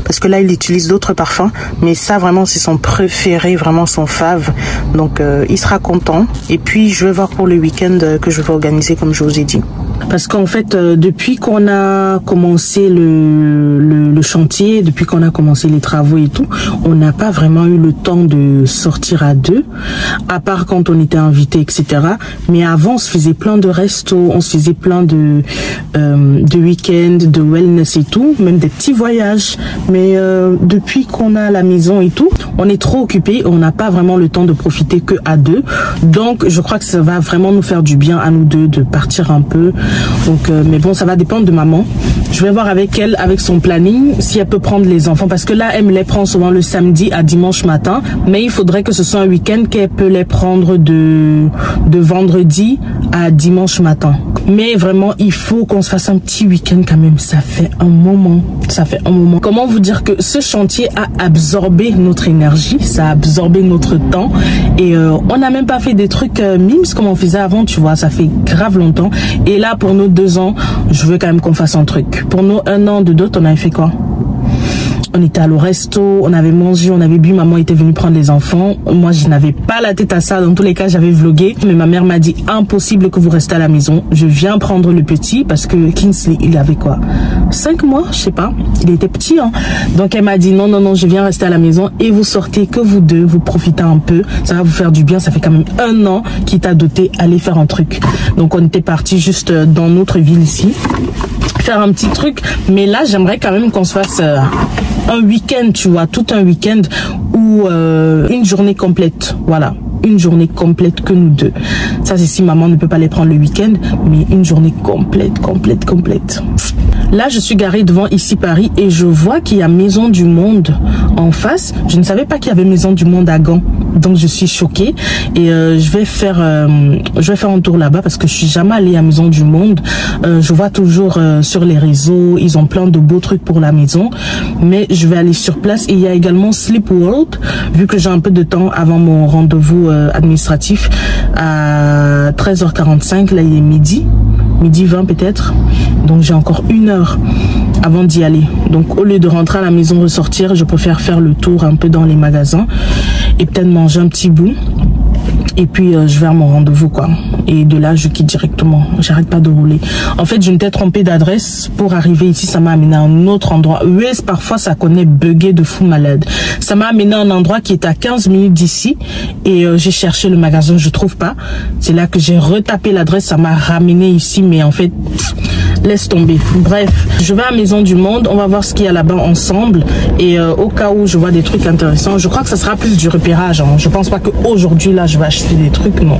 Parce que là, il utilise d'autres parfums. Mais ça, vraiment, c'est son préféré, vraiment son fave. Donc il sera content. Et puis, je vais voir pour le week-end que je vais organiser, comme je vous ai dit. Parce qu'en fait, depuis qu'on a commencé le chantier, depuis qu'on a commencé les travaux et tout, on n'a pas vraiment eu le temps de sortir à deux, à part quand on était invité, etc. Mais avant, on se faisait plein de restos, on se faisait plein de week-ends, de wellness et tout, même des petits voyages. Mais depuis qu'on a la maison et tout, on est trop occupé, on n'a pas vraiment le temps de profiter que à deux. Donc, je crois que ça va vraiment nous faire du bien à nous deux de partir un peu. Donc, mais bon, ça va dépendre de maman. Je vais voir avec elle, avec son planning, si elle peut prendre les enfants. Parce que là, elle me les prend souvent le samedi à dimanche matin. Mais il faudrait que ce soit un week-end qu'elle peut les prendre de vendredi à dimanche matin. Mais vraiment, il faut qu'on se fasse un petit week-end quand même. Ça fait un moment. Comment vous dire que ce chantier a absorbé notre énergie, ça a absorbé notre temps. Et on n'a même pas fait des trucs mimes comme on faisait avant, tu vois. Ça fait grave longtemps. Et là, pour nos 2 ans, je veux quand même qu'on fasse un truc. Pour nos 1 an de dot, on avait fait quoi? On était allé au resto, on avait mangé, on avait bu, maman était venue prendre les enfants. Moi, je n'avais pas la tête à ça. Dans tous les cas, j'avais vlogué. Mais ma mère m'a dit, impossible que vous restez à la maison. Je viens prendre le petit parce que Kingsley, il avait quoi? 5 mois, je sais pas. Il était petit, hein. Donc, elle m'a dit, non, je viens rester à la maison et vous sortez que vous deux, vous profitez un peu. Ça va vous faire du bien. Ça fait quand même 1 an qu'il t'a doté, aller faire un truc. Donc, on était partis juste dans notre ville ici, faire un petit truc. Mais là, j'aimerais quand même qu'on se fasse un week-end, tu vois, tout un week-end ou une journée complète, voilà, une journée complète que nous deux. Ça, c'est si maman ne peut pas les prendre le week-end, mais une journée complète. Là, je suis garée devant ici Paris et je vois qu'il y a Maison du Monde en face. Je ne savais pas qu'il y avait Maison du Monde à Gand. Donc, je suis choquée et je vais faire un tour là-bas parce que je suis jamais allée à Maison du Monde. Je vois toujours sur les réseaux, ils ont plein de beaux trucs pour la maison. Mais je vais aller sur place. Et il y a également Sleep World, vu que j'ai un peu de temps avant mon rendez-vous administratif à 13h45. Là, il est midi 20 peut-être. Donc, j'ai encore 1 heure avant d'y aller. Donc, au lieu de rentrer à la maison, ressortir, je préfère faire le tour un peu dans les magasins et peut-être manger un petit bout. Et puis, je vais à mon rendez-vous, quoi. Et de là, je quitte directement. J'arrête pas de rouler. En fait, je m'étais trompée d'adresse pour arriver ici. Ça m'a amené à un autre endroit. Waze, parfois, ça connaît bugué de fou malade. Ça m'a amené à un endroit qui est à 15 minutes d'ici. Et j'ai cherché le magasin, je trouve pas. C'est là que j'ai retapé l'adresse. Ça m'a ramené ici, mais en fait, laisse tomber. Bref, je vais à Maison du Monde. On va voir ce qu'il y a là-bas ensemble. Et au cas où je vois des trucs intéressants, je crois que ça sera plus du repérage. Hein. Je pense pas qu'aujourd'hui, là, je vais acheter des trucs. Non,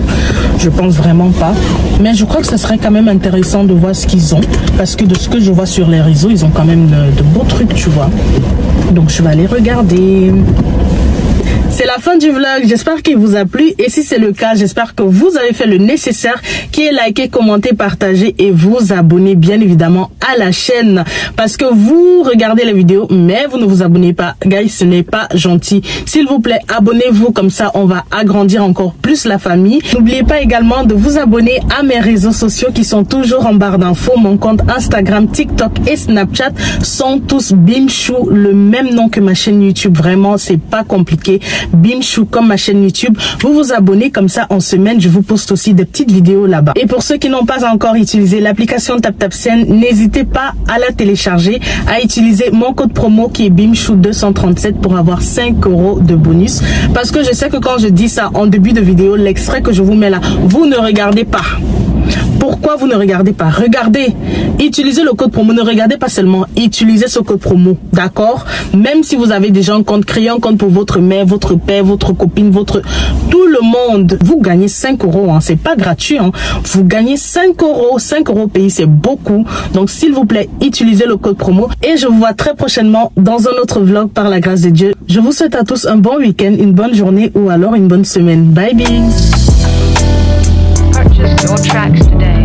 je pense vraiment pas. Mais je crois que ce serait quand même intéressant de voir ce qu'ils ont. Parce que de ce que je vois sur les réseaux, ils ont quand même de beaux trucs, tu vois. Donc, je vais aller regarder. C'est la fin du vlog, j'espère qu'il vous a plu et si c'est le cas, j'espère que vous avez fait le nécessaire, qui est liker, commenter, partager et vous abonner bien évidemment à la chaîne parce que vous regardez les vidéos mais vous ne vous abonnez pas. Guys, ce n'est pas gentil. S'il vous plaît, abonnez-vous, comme ça on va agrandir encore plus la famille. N'oubliez pas également de vous abonner à mes réseaux sociaux qui sont toujours en barre d'infos. Mon compte Instagram, TikTok et Snapchat sont tous Bimchou, le même nom que ma chaîne YouTube. Vraiment, c'est pas compliqué. Bimchou comme ma chaîne YouTube. Vous vous abonnez, comme ça en semaine je vous poste aussi des petites vidéos là-bas. Et pour ceux qui n'ont pas encore utilisé l'application TapTapSend, n'hésitez pas à la télécharger, à utiliser mon code promo qui est Bimchou237 pour avoir 5 € de bonus. Parce que je sais que quand je dis ça en début de vidéo, l'extrait que je vous mets là, vous ne regardez pas. Pourquoi vous ne regardez pas? Regardez, utilisez le code promo, ne regardez pas seulement, utilisez ce code promo, d'accord? Même si vous avez déjà un compte, créez un compte pour votre mère, votre père, votre copine, tout le monde. Vous gagnez 5 €, hein, c'est pas gratuit, hein. Vous gagnez 5 €, 5 € pays, c'est beaucoup. Donc s'il vous plaît, utilisez le code promo et je vous vois très prochainement dans un autre vlog par la grâce de Dieu. Je vous souhaite à tous un bon week-end, une bonne journée ou alors une bonne semaine. Bye bye. Purchase your tracks today.